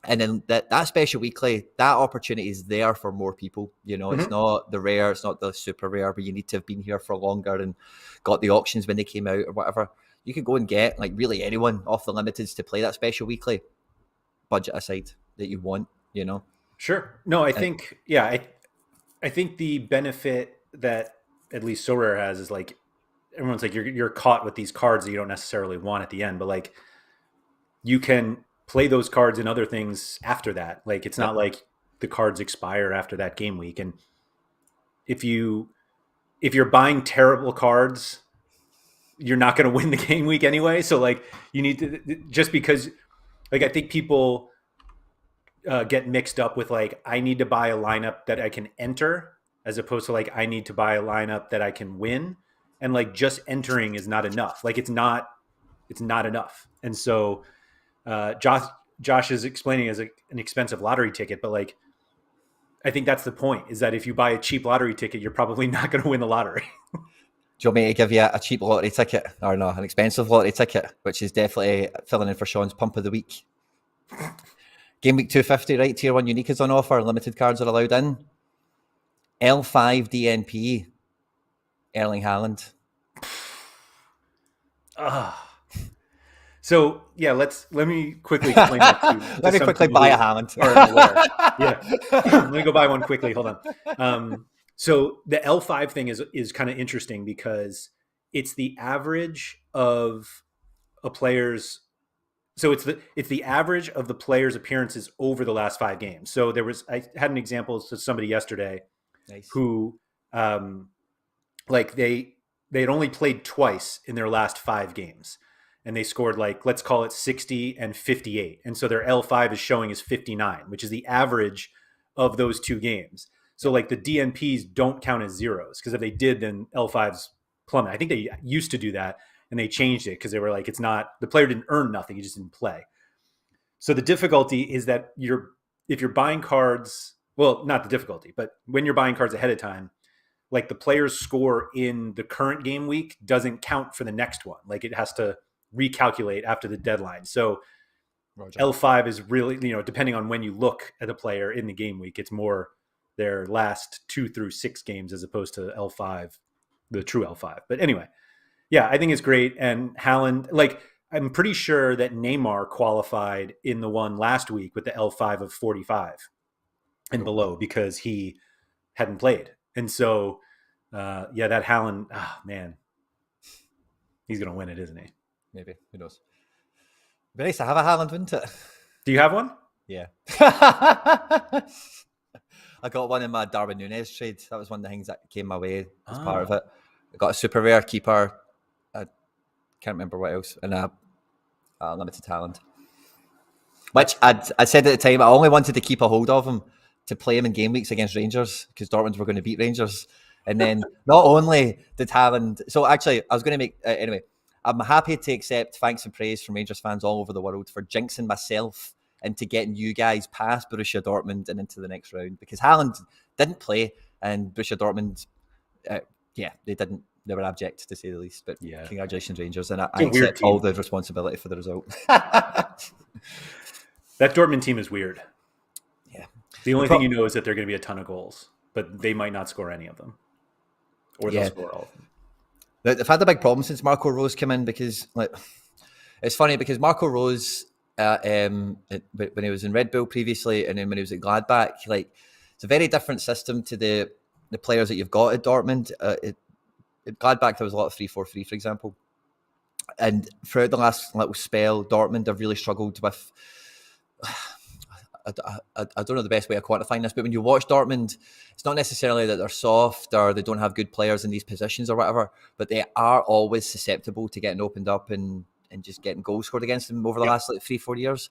B: then that special weekly, that opportunity is there for more people. It's not the rare, it's not the super rare where you need to have been here for longer and got the auctions when they came out or whatever. You could go and get like really anyone off the limiteds to play that special weekly, budget aside, that you want.
A: Sure. No, I think I think the benefit that at least Sorare has is like everyone's like you're caught with these cards that you don't necessarily want at the end, but like you can play those cards and other things after that. Like it's not like the cards expire after that game week. And if you're buying terrible cards, you're not going to win the game week anyway. So like you need to, just because like I think people get mixed up with like I need to buy a lineup that I can enter as opposed to like I need to buy a lineup that I can win, and like just entering is not enough. Like it's not enough. And so Josh is explaining it as an expensive lottery ticket, but like I think that's the point, is that if you buy a cheap lottery ticket, you're probably not going to win the lottery.
B: Do you want me to give you a cheap lottery ticket, or no, an expensive lottery ticket, which is definitely filling in for Sean's pump of the week? Game week 250, right? Tier 1 unique is on offer. Limited cards are allowed in. L5 DNP, Erling Haaland.
A: So yeah, let me quickly explain that to
B: Let me quickly buy a Haaland.
A: Yeah, let me go buy one quickly. Hold on. So the L5 thing is kind of interesting because it's the average of a player's. So it's the average of the players' appearances over the last 5 games. So I had an example to somebody yesterday,
B: nice,
A: who like they had only played twice in their last 5 games, and they scored like, let's call it 60 and 58, and so their L5 is showing as 59, which is the average of those 2 games. So like the DNPs don't count as zeros, because if they did, then L5s plummet. I think they used to do that, and they changed it because they were like, it's not, the player didn't earn nothing, he just didn't play. So the difficulty is that if you're buying cards, well, not the difficulty, but when you're buying cards ahead of time, like the player's score in the current game week doesn't count for the next one. Like it has to recalculate after the deadline. So Roger. L5 is really, depending on when you look at a player in the game week, it's more their last 2 through 6 games as opposed to L5, the true L5. But anyway, yeah, I think it's great. And Haaland, like, I'm pretty sure that Neymar qualified in the one last week with the L5 of 45 and below because he hadn't played. And so, that Haaland, man, he's going to win it, isn't he?
B: Maybe. Who knows? It'd be nice to have a Haaland, wouldn't it?
A: Do you have one?
B: Yeah. I got one in my Darwin Núñez trade. That was one of the things that came my way as part of it. I got a super rare keeper. I can't remember what else. And a limited talent. Which I said at the time, I only wanted to keep a hold of him to play him in game weeks against Rangers because Dortmund were going to beat Rangers. And then not only did Haaland... So actually, I was going to make... anyway, I'm happy to accept thanks and praise from Rangers fans all over the world for jinxing myself into getting you guys past Borussia Dortmund and into the next round, because Haaland didn't play and Borussia Dortmund, they didn't. They were abject, to say the least. But congratulations, Rangers, and I accept all the responsibility for the result.
A: That Dortmund team is weird.
B: Yeah.
A: The only thing you know is that they're going to be a ton of goals, but they might not score any of them, or they'll score all of them.
B: They've had a big problem since Marco Rose came in, because it's funny because Marco Rose, when he was in Red Bull previously, and then when he was at Gladbach, it's a very different system to the players that you've got at Dortmund. At Gladbach, there was a lot of 3-4-3, for example. And throughout the last little spell, Dortmund have really struggled with. I don't know the best way of quantifying this, but when you watch Dortmund, it's not necessarily that they're soft or they don't have good players in these positions or whatever, but they are always susceptible to getting opened up and just getting goals scored against them over the last like 3-4 years.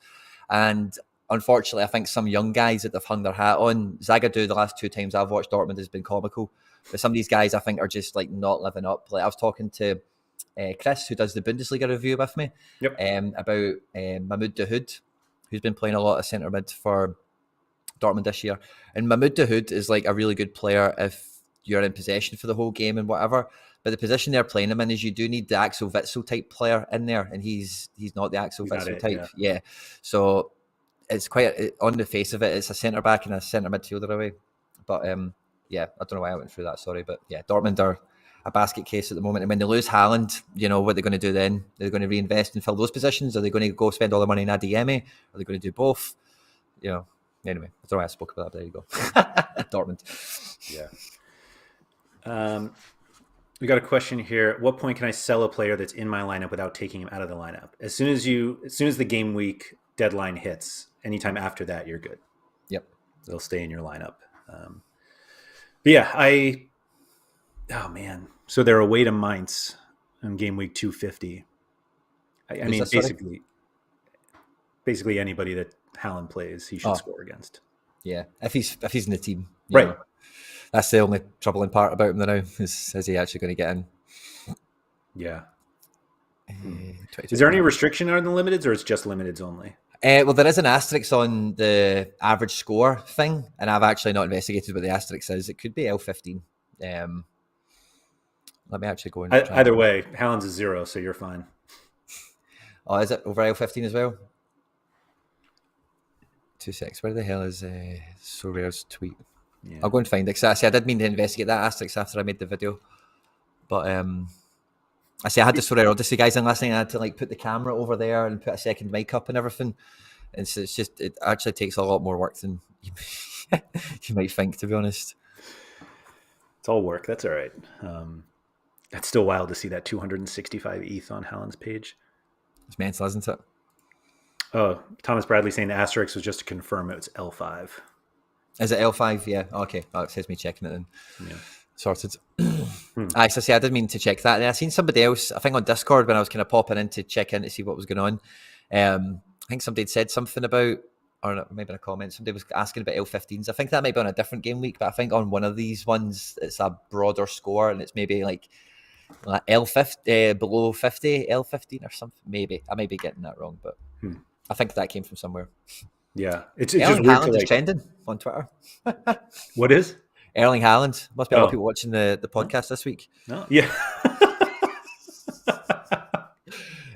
B: And unfortunately, I think some young guys that they've hung their hat on, Zagadou, the last 2 times I've watched Dortmund has been comical. But some of these guys I think are just like not living up. Like I was talking to Chris, who does the Bundesliga review with me, about Mahmoud Dahoud, who's been playing a lot of centre mid for Dortmund this year. And Mahmoud Dahoud is like a really good player if you're in possession for the whole game and whatever. But the position they're playing him in is you do need the Axel Witsel type player in there, and he's not the Axel Witsel type. Yeah. So it's quite, on the face of it, it's a centre back and a centre midfielder away. But yeah, I don't know why I went through that. Sorry, but yeah, Dortmund are a basket case at the moment. And when they lose Haaland, you know what they're going to do then? They're going to reinvest and fill those positions. Are they going to go spend all the money in Adeyemi? Are they going to do both? You know. Anyway, I don't know why I spoke about that. There you go. Dortmund.
A: Yeah. We got a question here. At what point can I sell a player that's in my lineup without taking him out of the lineup? As soon as the game week deadline hits, anytime after that, you're good.
B: Yep.
A: They'll stay in your lineup. But yeah, oh man. So they're away to Mainz on game week 250. I mean, basically anybody that Haaland plays, he should score against.
B: Yeah, if he's in the team,
A: right?
B: Know, that's the only troubling part about him now. Is he actually going to get in?
A: Yeah. Is there any restriction on the limiteds, or it's just limiteds only?
B: Well, there is an asterisk on the average score thing, and I've actually not investigated what the asterisk is. It could be L15. Let me actually go and
A: either way, Haaland's is 0, so you're fine.
B: Oh, is it over L15 as well? 2 seconds. Where the hell is Sorare's tweet? Yeah. I'll go and find it. Because I did mean to investigate that asterisk after I made the video. But I had the Sorare Odyssey guys in last night. I had to like put the camera over there and put a second mic up and everything. And so it actually takes a lot more work than you might think, to be honest.
A: It's all work. That's all right. That's still wild to see that 265 ETH on Haaland's page.
B: It's mental, isn't it?
A: Oh, Thomas Bradley saying the asterisk was just to confirm it's L5.
B: Is it L5? Yeah. Okay. Oh, it says me checking it then.
A: Yeah.
B: Sorted. I did mean to check that. And I seen somebody else, I think on Discord, when I was kind of popping in to check in to see what was going on. I think somebody had said something about, or maybe in a comment, somebody was asking about L15s. I think that might be on a different game week, but I think on one of these ones, it's a broader score and it's maybe like L50, below 50, L15 or something. Maybe. I may be getting that wrong, but I think that came from somewhere.
A: Yeah. It's
B: Erling
A: just
B: Haaland is trending on Twitter.
A: What is?
B: Erling Haaland. Must be a lot of people watching the podcast this week.
A: No. Yeah.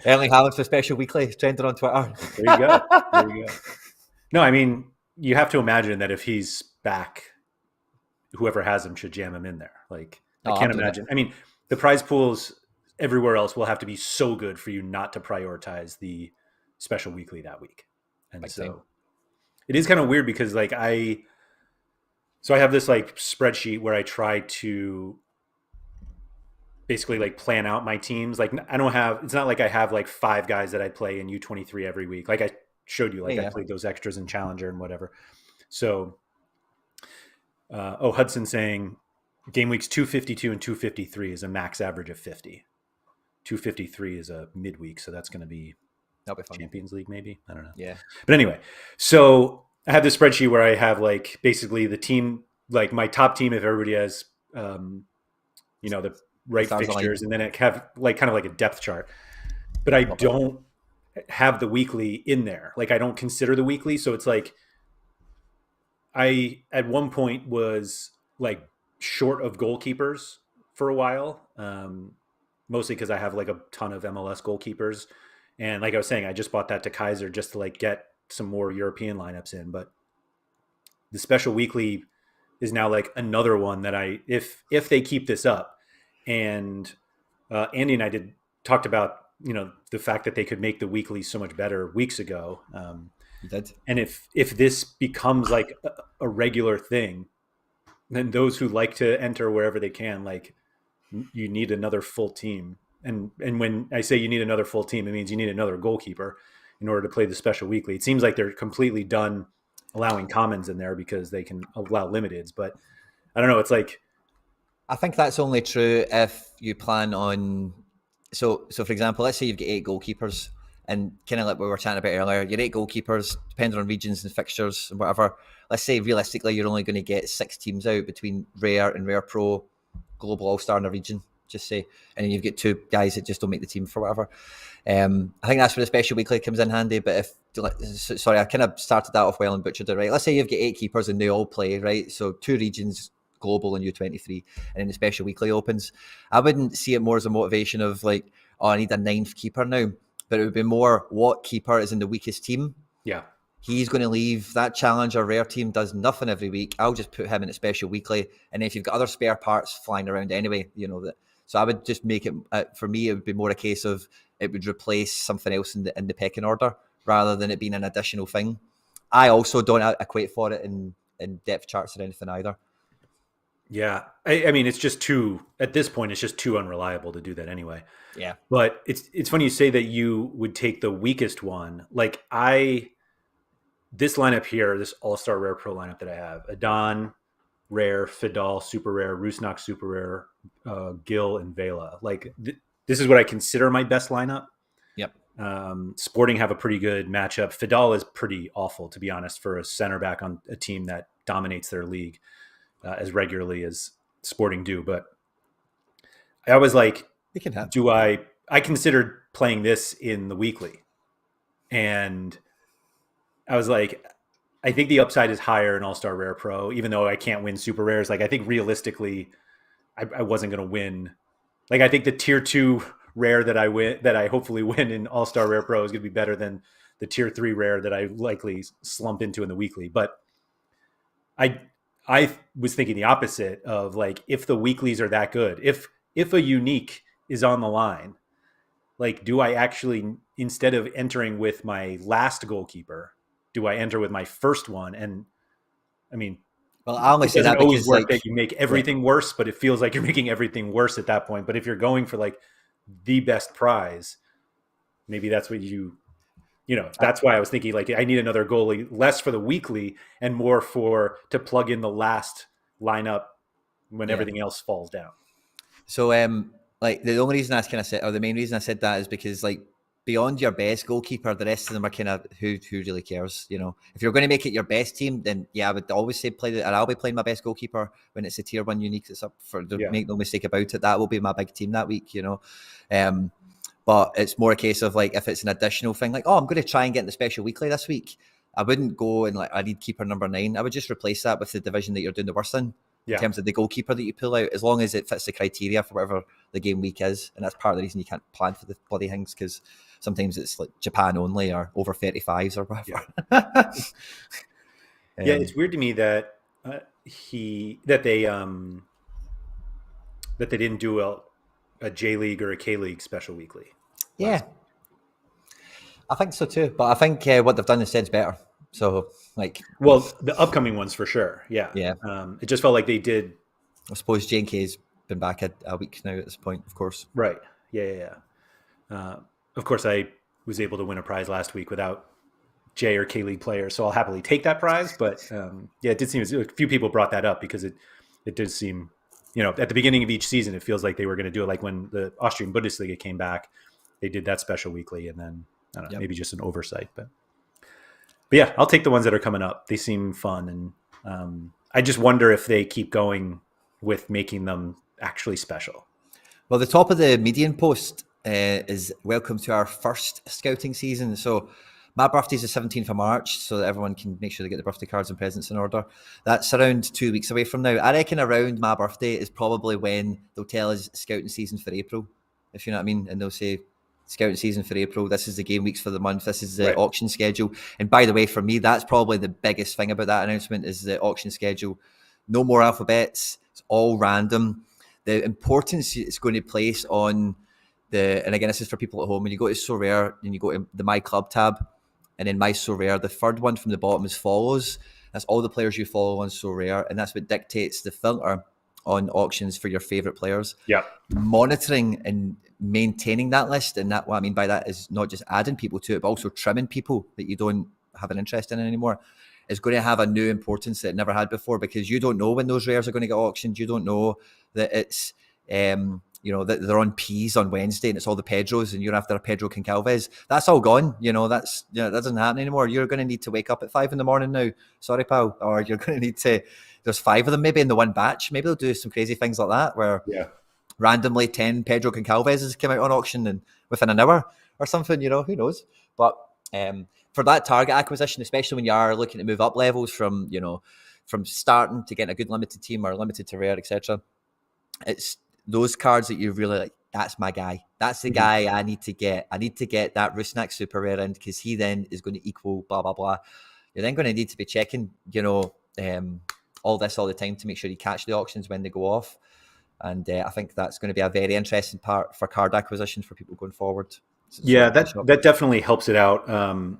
B: Erling Haaland for Special Weekly trending on Twitter.
A: There you go. No, I mean, you have to imagine that if he's back, whoever has him should jam him in there. Like, I can't imagine. I mean, the prize pools everywhere else will have to be so good for you not to prioritize the Special Weekly that week. And it is kind of weird because like I have this like spreadsheet where I try to basically like plan out my teams. Like it's not like I have like 5 guys that I play in U23 every week. Like I showed you, like I played those extras in Challenger and whatever. So, Hudson saying game weeks 252 and 253 is a max average of 50. 253 is a midweek, so that'll be fun. Champions League, maybe. I don't know.
B: Yeah.
A: But anyway, so I have this spreadsheet where I have like basically the team, like my top team, if everybody has, the right fixtures, and then I have like kind of like a depth chart. But I don't have the weekly in there. Like I don't consider the weekly, so it's like I at one point was like short of goalkeepers for a while, mostly because I have like a ton of MLS goalkeepers. And like I was saying, I just bought that to Kaiser just to like get some more European lineups in. But the Special Weekly is now like another one that if they keep this up, and Andy and I talked about, the fact that they could make the weekly so much better weeks ago. And if this becomes like a regular thing, then those who like to enter wherever they can, like you need another full team And when I say you need another full team, it means you need another goalkeeper in order to play the special weekly. It seems like they're completely done allowing commons in there because they can allow limiteds. But I don't know. It's like,
B: I think that's only true if you plan on. So for example, let's say you've got 8 goalkeepers, and kind of like we were chatting about earlier, your 8 goalkeepers, depending on regions and fixtures and whatever. Let's say realistically, you're only going to get 6 teams out between Rare and Rare Pro, Global All Star in a region. Just say, and then you've got 2 guys that just don't make the team for whatever. I think that's where the special weekly comes in handy. But sorry, I kind of started that off well and butchered it, right? Let's say you've got 8 keepers and they all play, right? So 2 regions, global and U23, and then the special weekly opens. I wouldn't see it more as a motivation of like, oh, I need a 9th keeper now, but it would be more what keeper is in the weakest team.
A: yeah,
B: He's going to leave. That challenger rare team does nothing every week. I'll just put him in a special weekly, and then if you've got other spare parts flying around anyway, that. So I would just make it. For me, it would be more a case of it would replace something else in the pecking order rather than it being an additional thing. I also don't equate for it in depth charts or anything either.
A: yeah. I mean, it's just too at this point. It's just too unreliable to do that anyway.
B: Yeah.
A: But it's funny you say that you would take the weakest one. Like this lineup here, this All Star Rare Pro lineup that I have: Adon, Rare, Fidal, Super Rare, Rusnak, Super Rare, Gil, and Vela. Like this is what I consider my best lineup.
B: Yep.
A: Sporting have a pretty good matchup. Fidal is pretty awful, to be honest, for a center back on a team that dominates their league as regularly as Sporting do. But I was like,
B: They can have.
A: I considered playing this in the weekly, and I was like, I think the upside is higher in All Star Rare Pro, even though I can't win Super Rares. Like I think realistically, I wasn't going to win. Like I think the Tier 2 rare that I hopefully win in All Star Rare Pro is going to be better than the Tier 3 rare that I likely slump into in the weekly. But I was thinking the opposite of like if the weeklies are that good, if a unique is on the line, like do I actually, instead of entering with my last goalkeeper, do I enter with my first one? And I mean,
B: Well, I only
A: it
B: say
A: doesn't
B: that
A: always
B: because
A: work
B: like
A: that you make everything worse, but it feels like you're making everything worse at that point. But if you're going for like the best prize, maybe that's what that's why I was thinking like I need another goalie, less for the weekly and more to plug in the last lineup when everything else falls down.
B: So like the only reason I kind of said, or the main reason I said that is because like beyond your best goalkeeper, the rest of them are kind of who really cares, If you're going to make it your best team, then yeah, I would always say and I'll be playing my best goalkeeper when it's a tier 1 unique that's up for. Make no mistake about it, that will be my big team that week, But it's more a case of like if it's an additional thing, like, oh, I'm going to try and get in the special weekly this week. I wouldn't go and like I need keeper number 9. I would just replace that with the division that you're doing the worst in terms of the goalkeeper that you pull out, as long as it fits the criteria for whatever the game week is. And that's part of the reason you can't plan for the bloody things, because sometimes it's like Japan only or over 35s or whatever.
A: Yeah, it's weird to me that they didn't do a J League or a K League special weekly.
B: Yeah, I think so too. But I think what they've done instead is better. So like,
A: well, the upcoming ones for sure. Yeah. It just felt like they did.
B: I suppose JNK's been back a week now at this point, of course.
A: Right. Yeah. Of course, I was able to win a prize last week without J or K League players, so I'll happily take that prize. But it did seem a few people brought that up because it did seem, at the beginning of each season, it feels like they were going to do it. Like when the Austrian Bundesliga came back, they did that special weekly, and then I don't know, maybe just an oversight. But yeah, I'll take the ones that are coming up. They seem fun, and I just wonder if they keep going with making them actually special.
B: Well, the top of the median post is welcome to our first scouting season. So my birthday's the 17th of March, so that everyone can make sure they get the birthday cards and presents in order. That's around 2 weeks away from now. I reckon around my birthday is probably when they'll tell us scouting season for April, if you know what I mean. And they'll say scouting season for April, this is the game weeks for the month, this is the auction schedule. And by the way, for me, that's probably the biggest thing about that announcement is the auction schedule. No more alphabets, it's all random. The importance it's going to place on and again, this is for people at home, when you go to Sorare and you go to the My Club tab, and then My Sorare, the third one from the bottom is follows. That's all the players you follow on Sorare, and that's what dictates the filter on auctions for your favorite players.
A: Yeah.
B: Monitoring and maintaining that list. And that what I mean by that is not just adding people to it, but also trimming people that you don't have an interest in anymore, is going to have a new importance that it never had before, because you don't know when those rares are going to get auctioned. You don't know that it's that they're on P's on Wednesday and it's all the Pedros and you're after a Pedro Concalves. That's all gone. That doesn't happen anymore. You're going to need to wake up at 5 a.m. now. Sorry, pal. Or you're going to need to. There's 5 of them maybe in the one batch. Maybe they'll do some crazy things like that where randomly 10 Pedro Concalves come out on auction and within an hour or something. Who knows? But for that target acquisition, especially when you are looking to move up levels from starting to getting a good limited team or limited to rare, etc. It's those cards that you really like. That's my guy. That's the guy I need to get. I need to get that Rusnak super rare in, because he then is going to equal blah blah blah. You're then going to need to be checking, all this all the time to make sure you catch the auctions when they go off. And I think that's going to be a very interesting part for card acquisition for people going forward.
A: Yeah, that definitely helps it out. Do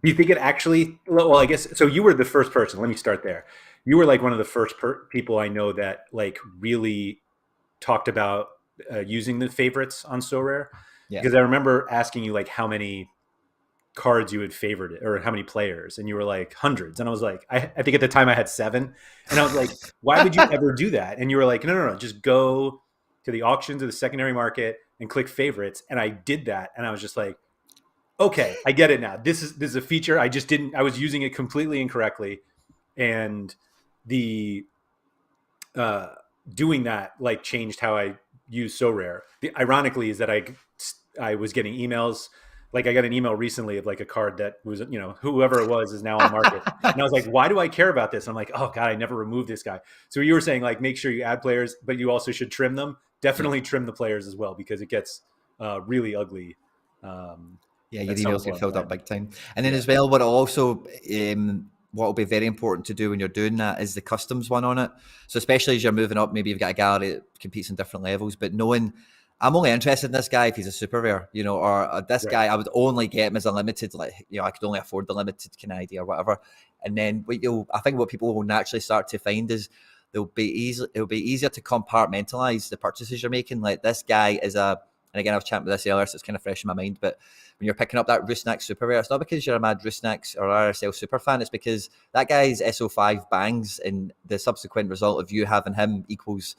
A: you think it actually? Well, I guess so. You were the first person. Let me start there. You were like one of the first people I know that like really talked about using the favorites on Sorare. Yeah. Because I remember asking you like how many cards you had favored or how many players, and you were like hundreds, and I was like, I think at the time I had 7, and I was like, why would you ever do that? And you were like, no, just go to the auctions or the secondary market and click favorites. And I did that, and I was just like, okay, I get it now. This is a feature I was using it completely incorrectly, and the doing that like changed how I use Sorare. Ironically is that I was getting emails. Like I got an email recently of like a card that was, whoever it was is now on the market. And I was like, why do I care about this? I'm like, oh God, I never removed this guy. So you were saying like, make sure you add players, but you also should trim them. Definitely trim the players as well, because it gets really ugly.
B: Your emails get filled up big time. And then as well, what will be very important to do when you're doing that is the customs one on it. So especially as you're moving up, maybe you've got a gallery that competes in different levels, but knowing I'm only interested in this guy if he's a super rare, or this guy, I would only get him as a limited, I could only afford the limited idea or whatever. And then I think what people will naturally start to find is it'll be easier to compartmentalize the purchases you're making. Like this guy is and again, I was chatting with this earlier, so it's kind of fresh in my mind, but when you're picking up that Rusnak super rare, it's not because you're a mad Rusnak or RSL super fan, it's because that guy's SO5 bangs, and the subsequent result of you having him equals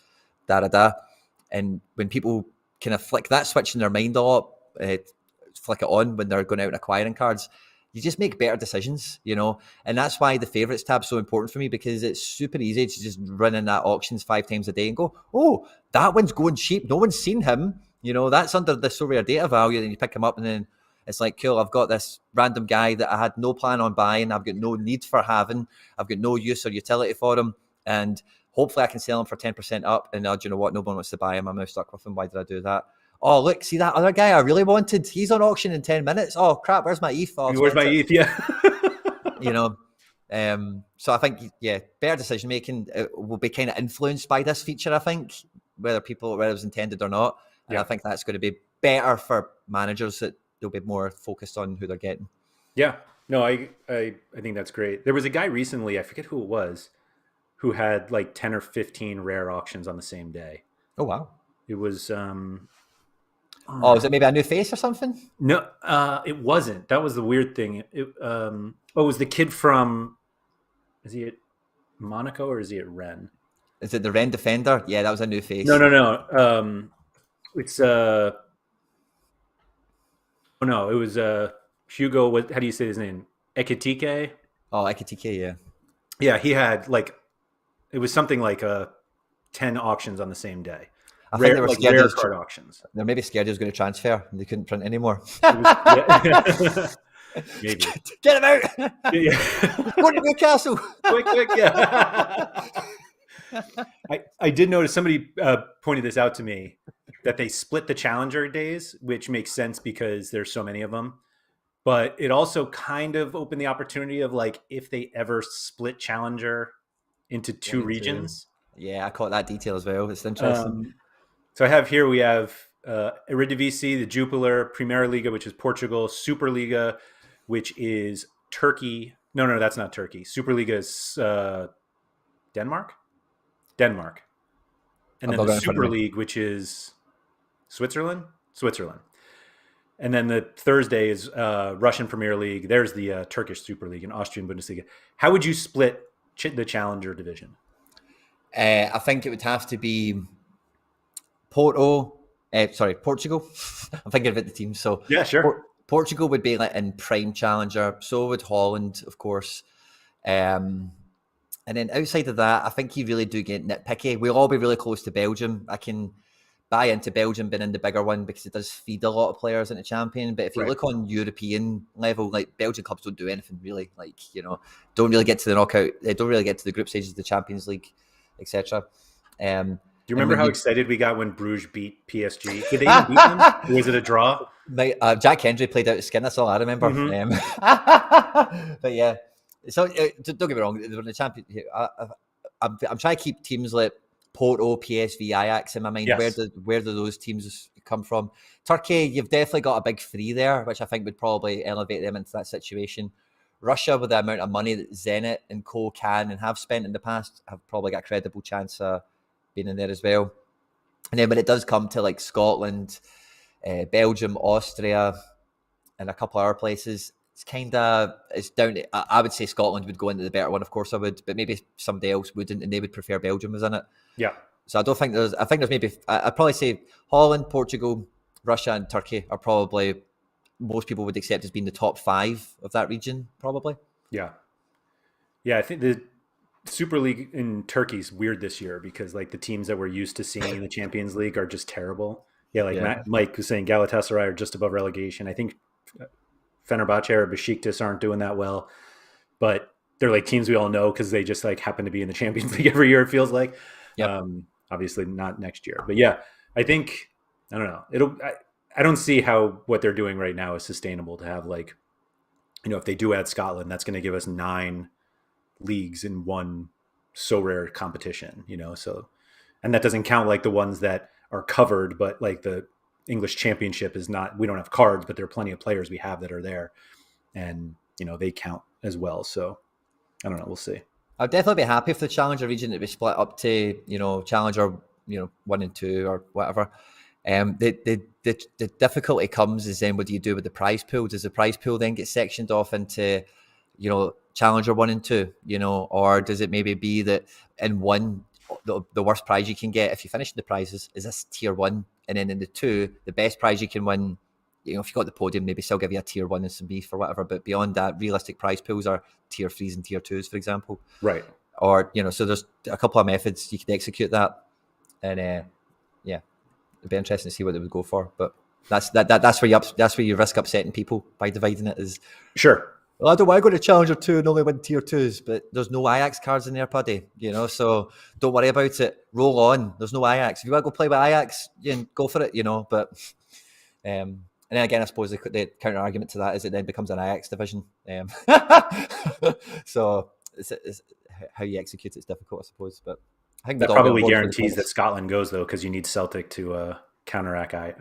B: da-da-da. And when people kind of flick that switch in their mind a lot, flick it on when they're going out and acquiring cards, you just make better decisions, and that's why the favorites tab is so important for me, because it's super easy to just run in that auctions 5 times a day and go, oh, that one's going cheap, no one's seen him, that's under the SorareData value, and you pick him up, and then it's like, cool, I've got this random guy that I had no plan on buying, I've got no need for having, I've got no use or utility for him, and hopefully I can sell him for 10% up, and do you know what, no one wants to buy him, I'm now stuck with him, why did I do that? Oh, look, see that other guy I really wanted, he's on auction in 10 minutes, oh crap, where's my ETH?
A: Where's my ETH? Yeah.
B: So I think, better decision making will be kind of influenced by this feature, I think, whether it was intended or not. And I think that's going to be better for managers, that they'll be more focused on who they're getting.
A: Yeah, no, I think that's great. There was a guy recently, I forget who it was, who had like 10 or 15 rare auctions on the same day.
B: Oh, wow.
A: It was...
B: is it maybe a new face or something?
A: No, it wasn't. That was the weird thing. It was the kid from... Is he at Monaco or is he at Rennes?
B: Is it the Rennes defender? Yeah, that was a new face.
A: No. It's... Oh, no, it was Hugo... How do you say his name? Ekitike?
B: Oh, Ekitike, yeah.
A: Yeah, he had like... It was something like 10 auctions on the same day.
B: I think they were scared
A: rare card auctions.
B: They're maybe scared he was going to transfer and they couldn't print anymore.
A: Maybe.
B: Get him out! Yeah. Go to Newcastle!
A: Quick, yeah. I did notice somebody pointed this out to me, that they split the Challenger days, which makes sense because there's so many of them. But it also kind of opened the opportunity of like, if they ever split Challenger into 2 regions.
B: Yeah, I caught that detail as well. It's interesting.
A: So we have Eredivisie, the Jupiler, Primeira Liga, which is Portugal, Superliga, which is Turkey. No, that's not Turkey. Superliga is Denmark. and
B: I've
A: then
B: not
A: the
B: got it in front of
A: Super
B: me.
A: League, which is Switzerland, and then the Thursday is Russian Premier League. There's the Turkish Super League and Austrian Bundesliga. How would you split the Challenger division?
B: I think it would have to be Portugal. I'm thinking about the team. So
A: Yeah, sure.
B: Portugal would be like in prime challenger. So would Holland, of course. Um, and then outside of that, I think you really do get nitpicky. We'll all be really close to Belgium. I can buy into Belgium being in the bigger one because it does feed a lot of players into champion. But if you
A: Right.
B: look on European level, like Belgian clubs don't do anything really. Like, don't really get to the knockout. They don't really get to the group stages of the Champions League, etc.
A: Do you
B: And
A: remember
B: when
A: how
B: you
A: excited we got when Bruges beat PSG? Did they even beat them? Or was it a draw?
B: Jack Hendry played out his skin. That's all I remember.
A: Mm-hmm.
B: But yeah, so don't get me wrong. They were the champion. I'm trying to keep teams like Porto, PSV, Ajax in my mind.
A: Yes.
B: Where do those teams come from? Turkey, you've definitely got a big three there, which I think would probably elevate them into that situation. Russia, with the amount of money that Zenit and Co can and have spent in the past, have probably got a credible chance of being in there as well. And then when it does come to like Scotland, Belgium, Austria, and a couple of other places, it's down to, I would say Scotland would go into the better one, of course I would, but maybe somebody else wouldn't, and they would prefer Belgium as in it.
A: Yeah.
B: So I think there's maybe, I'd probably say Holland, Portugal, Russia, and Turkey are probably, most people would accept as being the top 5 of that region, probably.
A: Yeah. Yeah. I think the Super League in Turkey's weird this year because like the teams that we're used to seeing in the Champions League are just terrible. Yeah, like
B: Yeah.
A: Mike was saying, Galatasaray are just above relegation. I think Fenerbahce or Besiktas aren't doing that well, but they're like teams we all know because they just like happen to be in the Champions League every year. It feels like,
B: Yep.
A: obviously not next year, but yeah, I think I don't know. I don't see how what they're doing right now is sustainable to have like, if they do add Scotland, that's going to give us 9 leagues in one Sorare competition. So, and that doesn't count like the ones that are covered, but like the English Championship is not. We don't have cards, but there are plenty of players we have that are there, and they count as well. So I don't know. We'll see.
B: I'd definitely be happy if the Challenger region to be split up to, Challenger, 1 and 2 or whatever. The difficulty comes is then what do you do with the prize pool? Does the prize pool then get sectioned off into, Challenger 1 and 2, or does it maybe be that in 1, the worst prize you can get if you finish the prizes is this tier 1, and then in the 2, the best prize you can win, if you got the podium, maybe still give you a tier 1 and some beef or whatever, but beyond that, realistic prize pools are tier 3s and tier 2s, for example.
A: Right.
B: Or, so there's a couple of methods you could execute that, and yeah, it'd be interesting to see what they would go for. But that's where you risk upsetting people by dividing it. Is
A: Sure.
B: Well, I don't want to go to Challenger 2 and only win tier 2s, but there's no Ajax cards in there, Puddy. So don't worry about it. Roll on. There's no Ajax. If you want to go play with Ajax, go for it. But and then again, I suppose the counter argument to that is it then becomes an Ajax division. So it's how you execute it's difficult, I suppose. But I think
A: That
B: we'd all be on
A: probably
B: board for the
A: guarantees that
B: points.
A: Scotland goes though, because you need Celtic to counteract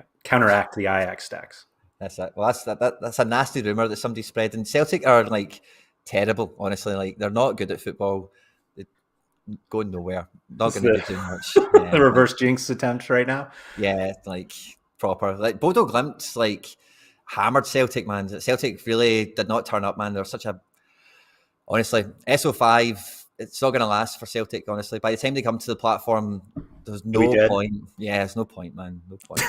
A: the Ajax stacks.
B: That's it. Well, that's a nasty rumor that somebody's spreading. Celtic are like terrible, honestly. Like they're not good at football. They're going nowhere. Not
A: It's
B: going to
A: the,
B: do too much.
A: the reverse jinx attempt right now.
B: Yeah, like proper. Like Bodo Glimt, like hammered Celtic, man. Celtic really did not turn up, man. They're such a honestly SO5. It's not going to last for Celtic, honestly. By the time they come to the platform, there's no point. Yeah, there's no point, man. No point.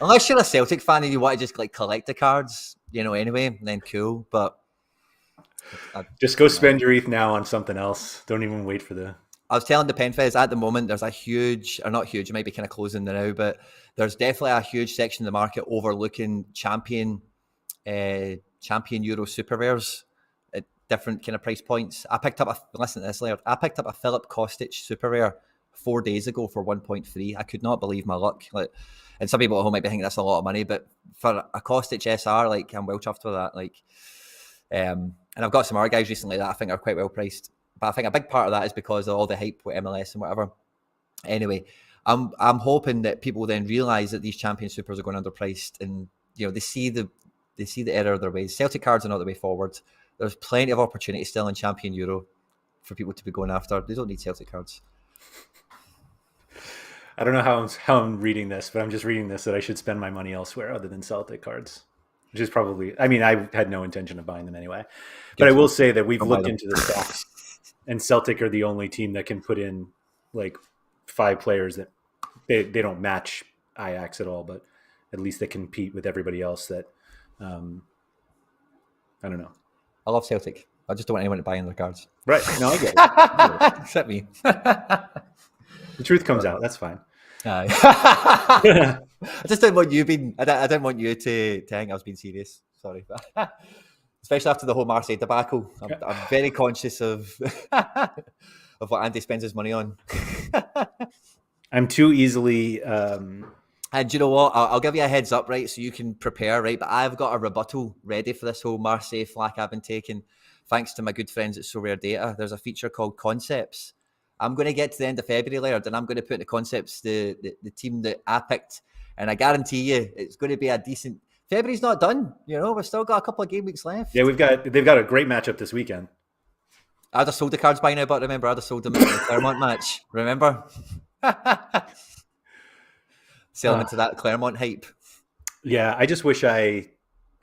B: Unless you're a Celtic fan and you want to just like collect the cards, anyway, then cool. But
A: just go spend your ETH now on something else. Don't even wait for the.
B: I was telling the Penfez at the moment, there's a huge, or not huge, it might be kind of closing now, but there's definitely a huge section of the market overlooking champion Euro super rares at different kind of price points. Listen to this, Laird. I picked up a Philip Kostic super rare 4 days ago for 1.3. I could not believe my luck. And some people at home might be thinking that's a lot of money, but for a Kostic SR, I'm well chuffed with that. And I've got some other guys recently that I think are quite well priced. But I think a big part of that is because of all the hype with MLS and whatever. Anyway, I'm hoping that people then realise that these champion supers are going underpriced, and they see the error of their ways. Celtic cards are not the way forward. There's plenty of opportunity still in Champion Euro for people to be going after. They don't need Celtic cards.
A: I don't know how I'm reading this, but I'm just reading this that I should spend my money elsewhere other than Celtic cards, which is probably. I mean, I had no intention of buying them anyway, but I
B: Good.
A: will say that we've
B: Don't buy
A: looked
B: them.
A: into the stacks, and Celtic are the only team that can put in like 5 players that they don't match Ajax at all, but at least they compete with everybody else. That um, I don't know.
B: I love Celtic. I just don't want anyone to buy in their cards.
A: Right? No, I get it. I get it.
B: Except me.
A: The truth comes out. That's fine.
B: Aye. I just didn't want you being. I didn't want you to think I was being serious. Sorry, especially after the whole Marseille debacle. I'm very conscious of of what Andy spends his money on.
A: I'm too easily.
B: And you know what? I'll give you a heads up, right? So you can prepare, right? But I've got a rebuttal ready for this whole Marseille flack I've been taking, thanks to my good friends at SorareData. There's a feature called Concepts. I'm going to get to the end of February, Laird, and I'm going to put in the Concepts the team that I picked. And I guarantee you, it's going to be a decent. February's not done. You know, we've still got a couple of game weeks left.
A: Yeah, they've got a great matchup this weekend.
B: I'd have sold the cards by now, but remember, I'd have sold them in the Claremont match. Remember? Sell them into that Claremont hype.
A: Yeah, I just wish I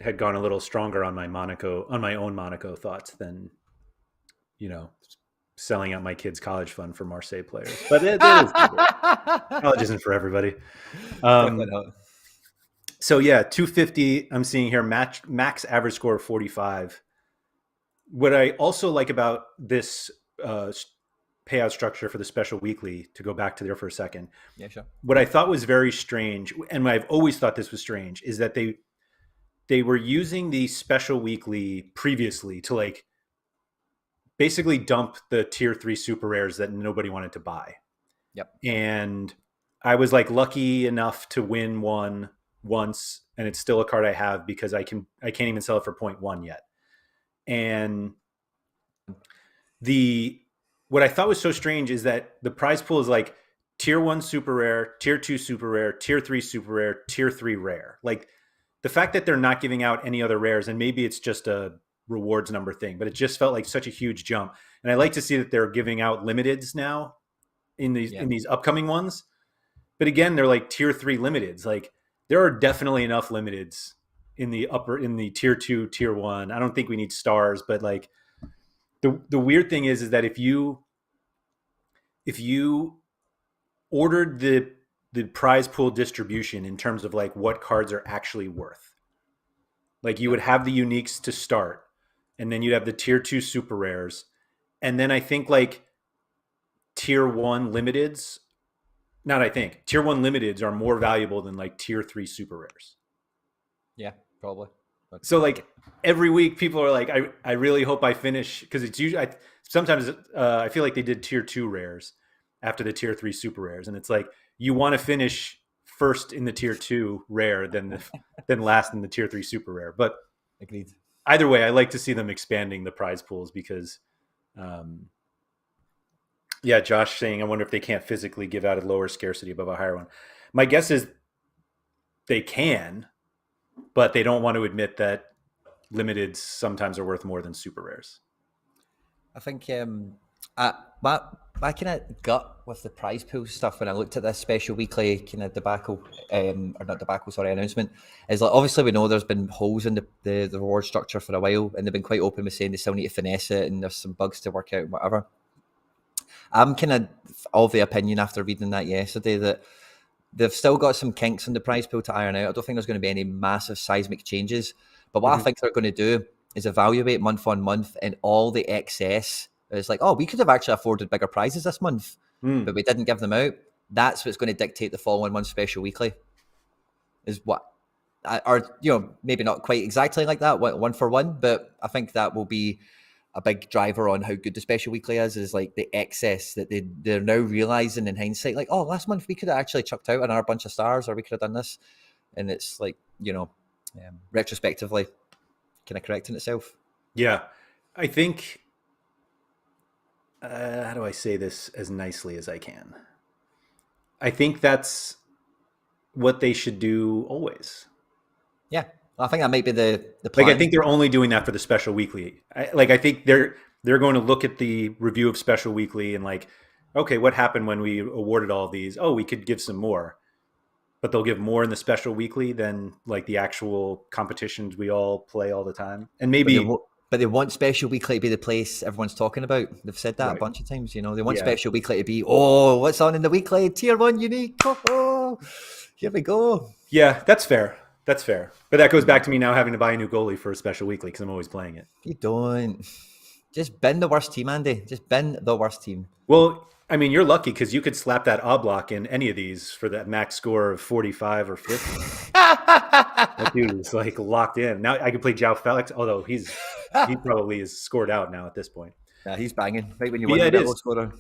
A: had gone a little stronger on my own Monaco thoughts than, selling out my kids' college fund for Marseille players. But it is college isn't for everybody. So yeah, 250. I'm seeing here max average score of 45. What I also like about this payout structure for the special weekly, to go back to there for a second.
B: Yeah, sure.
A: What I thought was very strange, and I've always thought this was strange, is that they were using the special weekly previously to like basically dump the tier 3 super rares that nobody wanted to buy.
B: Yep.
A: And I was like lucky enough to win one once, and it's still a card I have because I can't even sell it for 0.1 yet. And what I thought was so strange is that the prize pool is like tier 1 super rare, tier 2 super rare, tier 3 super rare, tier 3 rare. Like the fact that they're not giving out any other rares, and maybe it's just a rewards number thing, but it just felt like such a huge jump. And I like to see that they're giving out limiteds now in these upcoming ones. But again, they're like tier 3 limiteds. Like there are definitely enough limiteds in the tier 2, tier 1. I don't think we need stars, but like the weird thing is that if you ordered the prize pool distribution in terms of like what cards are actually worth, like you would have the uniques to start, and then you'd have the tier 2 super rares, and then I think like tier 1 limiteds. Tier 1 limiteds are more valuable than like tier 3 super rares.
B: Yeah, probably.
A: So like every week people are like, I really hope I finish, because it's usually sometimes I feel like they did tier 2 rares after the tier 3 super rares, and it's like you want to finish first in the tier 2 rare than last in the tier 3 super rare. But
B: agreed.
A: Either way, I like to see them expanding the prize pools because yeah, Josh saying, I wonder if they can't physically give out a lower scarcity above a higher one. My guess is they can, but they don't want to admit that limiteds sometimes are worth more than super rares.
B: I think my kind of gut with the prize pool stuff when I looked at this special weekly kind of debacle, or not debacle, sorry, announcement, is like obviously we know there's been holes in the reward structure for a while, and they've been quite open with saying they still need to finesse it and there's some bugs to work out and whatever. I'm kind of the opinion after reading that yesterday that they've still got some kinks in the prize pool to iron out. I don't think there's going to be any massive seismic changes, but what I think they're going to do is evaluate month on month, and all the excess is like, oh, we could have actually afforded bigger prizes this month, but we didn't give them out. That's what's going to dictate the following month's special weekly. Is what, or maybe not quite exactly like that, one for one, but I think that will be a big driver on how good the special weekly is like the excess that they're now realizing in hindsight, like, oh, last month we could have actually chucked out another bunch of stars, or we could have done this, and it's like retrospectively kind of correcting itself.
A: Yeah, I think how do I say this as nicely as I can? I think that's what they should do always.
B: Yeah, I think that might be the plan.
A: Like, I think they're only doing that for the special weekly. I think they're going to look at the review of special weekly and like, okay, what happened when we awarded all of these? Oh, we could give some more, but they'll give more in the special weekly than like the actual competitions we all play all the time. And
B: But they
A: maybe,
B: want, but they want special weekly to be the place everyone's talking about. They've said that a
A: right.
B: bunch of times. They want
A: Yeah.
B: special weekly to be, oh, what's on in the weekly? Tier 1 unique. Oh, here we go.
A: Yeah, that's fair. That's fair. But that goes back to me now having to buy a new goalie for a special weekly because I'm always playing it.
B: You don't. Just bin the worst team, Andy. Just bin the worst team.
A: Well, I mean, you're lucky because you could slap that Oblak in any of these for that max score of 45 or 50. That dude is like locked in. Now I can play Joao Felix, although he probably is scored out now at this point.
B: Yeah, he's banging. Right when you
A: But
B: want
A: yeah,
B: to
A: it
B: be a low
A: is.
B: scorer.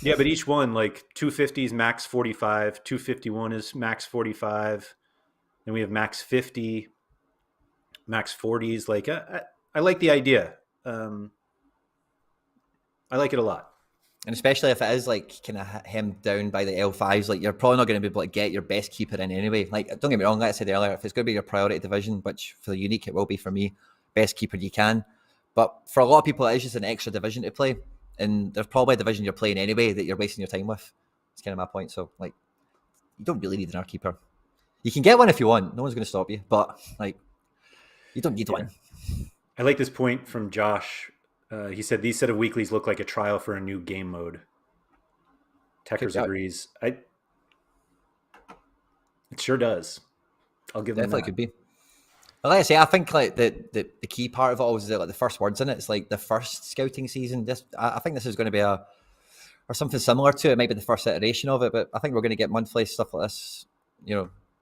A: Yeah, but each one, like 250 is max 45, 251 is max 45, and we have max 50, max 40s. Like, I like the idea. I like it a lot.
B: And especially if it is like kind of hemmed down by the L5s, like you're probably not going to be able to get your best keeper in anyway. Like, don't get me wrong, like I said earlier, if it's going to be your priority division, which for the unique it will be for me, best keeper you can. But for a lot of people, it is just an extra division to play. And there's probably a division you're playing anyway that you're wasting your time with. It's kind of my point. So, like, you don't really need an R keeper. You can get one if you want. No one's going to stop you. But, like, you don't need one.
A: I like this point from Josh. He said these set of weeklies look like a trial for a new game mode. Techers agrees. It sure does. I'll give them
B: Definitely
A: that.
B: could be. But like I say, I think like the key part of it all is like the first words in it. It's like the first scouting season. I think this is going to be or something similar to it. Maybe the first iteration of it, but I think we're going to get monthly stuff like this.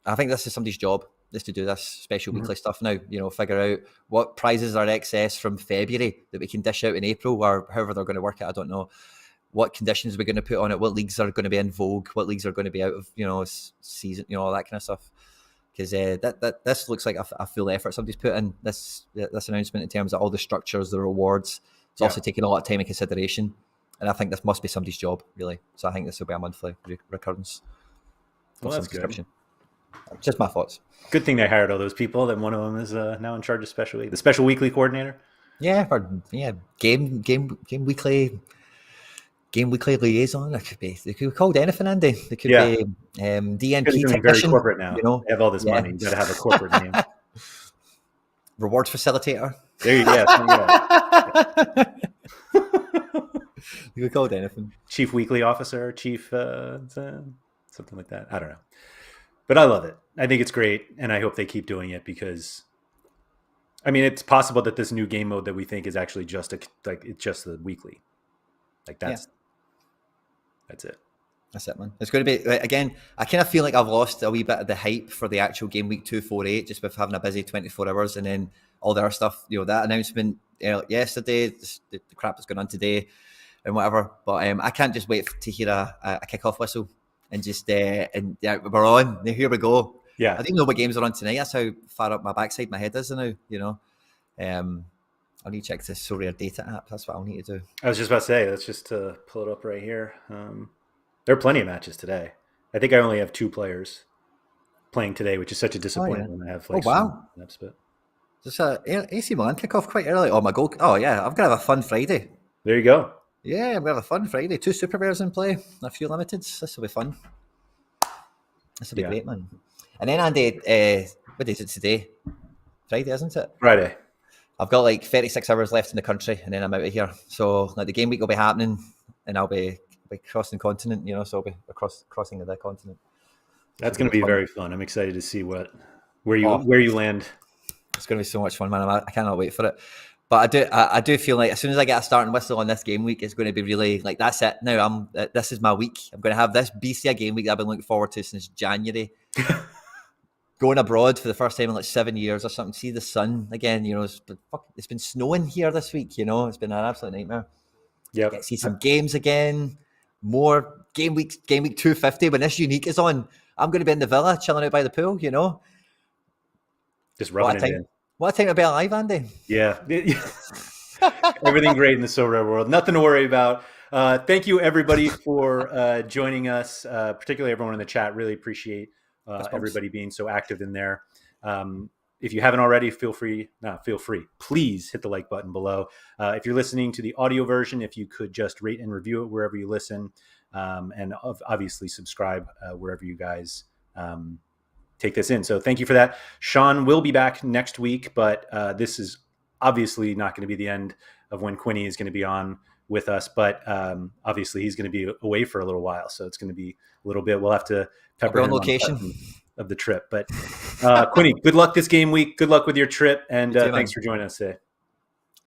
B: I think this is somebody's job is to do this special weekly stuff now. Figure out what prizes are excess from February that we can dish out in April or however they're going to work it. I don't know what conditions we're going to put on it, what leagues are going to be in vogue, what leagues are going to be out of season, all that kind of stuff. Because this looks like a full effort somebody's put in this announcement in terms of all the structures, the rewards. It's also taking a lot of time and consideration, and I think this must be somebody's job really. So I think this will be a monthly recurrence.
A: Well, that's good.
B: Just my thoughts.
A: Good thing they hired all those people. Then one of them is now in charge of the special weekly coordinator.
B: Yeah, game weekly liaison. They could be called anything, Andy. They could be DNP
A: technician. Very corporate now. They have all this money. You got to have a corporate name.
B: Rewards facilitator.
A: There you go.
B: You could call it anything.
A: Chief weekly officer, chief something like that. I don't know. But I love it. I think it's great, and I hope they keep doing it because, I mean, it's possible that this new game mode that we think is actually just it's just the weekly. Like that's it.
B: That's it, man. It's going to be again. I kind of feel like I've lost a wee bit of the hype for the actual game week 248 just with having a busy 24 hours and then all the other stuff. That announcement yesterday, the crap that's going on today, and whatever. But I can't just wait to hear a kickoff whistle. And just we're on. Here we go.
A: Yeah,
B: I didn't know what games are on tonight. That's how far up my backside my head is now. I'll need to check the SorareData app. That's what I'll need to do.
A: I was just about to say, let's just pull it up right here. There are plenty of matches today. I think I only have 2 players playing today, which is such a disappointment when I have like snaps, but
B: just AC Milan kick off quite early. Oh my goal! Oh yeah, I'm gonna have a fun Friday.
A: There you go.
B: Yeah, we have a fun Friday. 2 super rares in play, a few limiteds. This will be fun. This will be great, man. And then Andy, what day is it today? Friday, isn't it?
A: Friday.
B: I've got like 36 hours left in the country, and then I'm out of here. So like the game week will be happening, and I'll be crossing continent. So I'll be crossing the continent.
A: That's going to be very fun. I'm excited to see where you land.
B: It's going to be so much fun, man. I cannot wait for it. But I do feel like as soon as I get a starting whistle on this game week, it's going to be really like that's it. Now this is my week. I'm going to have this BCA game week that I've been looking forward to since January. Going abroad for the first time in like 7 years or something. See the sun again. It's been snowing here this week. It's been an absolute nightmare.
A: Yeah.
B: See some games again. More game week 250 when this unique is on. I'm going to be in the villa chilling out by the pool.
A: Just rubbing it in.
B: What a time to be alive, Andy.
A: Yeah. Everything great in the Sorare world. Nothing to worry about. Thank you, everybody, for joining us, particularly everyone in the chat. Really appreciate everybody being so active in there. if you haven't already, please hit the like button below. If you're listening to the audio version, if you could just rate and review it wherever you listen, and obviously subscribe wherever you guys take this in. So thank you for that. Sean will be back next week, but this is obviously not going to be the end of when Quinny is going to be on with us. But obviously he's going to be away for a little while, so it's going to be a little bit. We'll have to pepper him on questions of the trip. But Quinny, good luck this game week. Good luck with your trip, and
B: You too,
A: thanks
B: man.
A: for joining us today.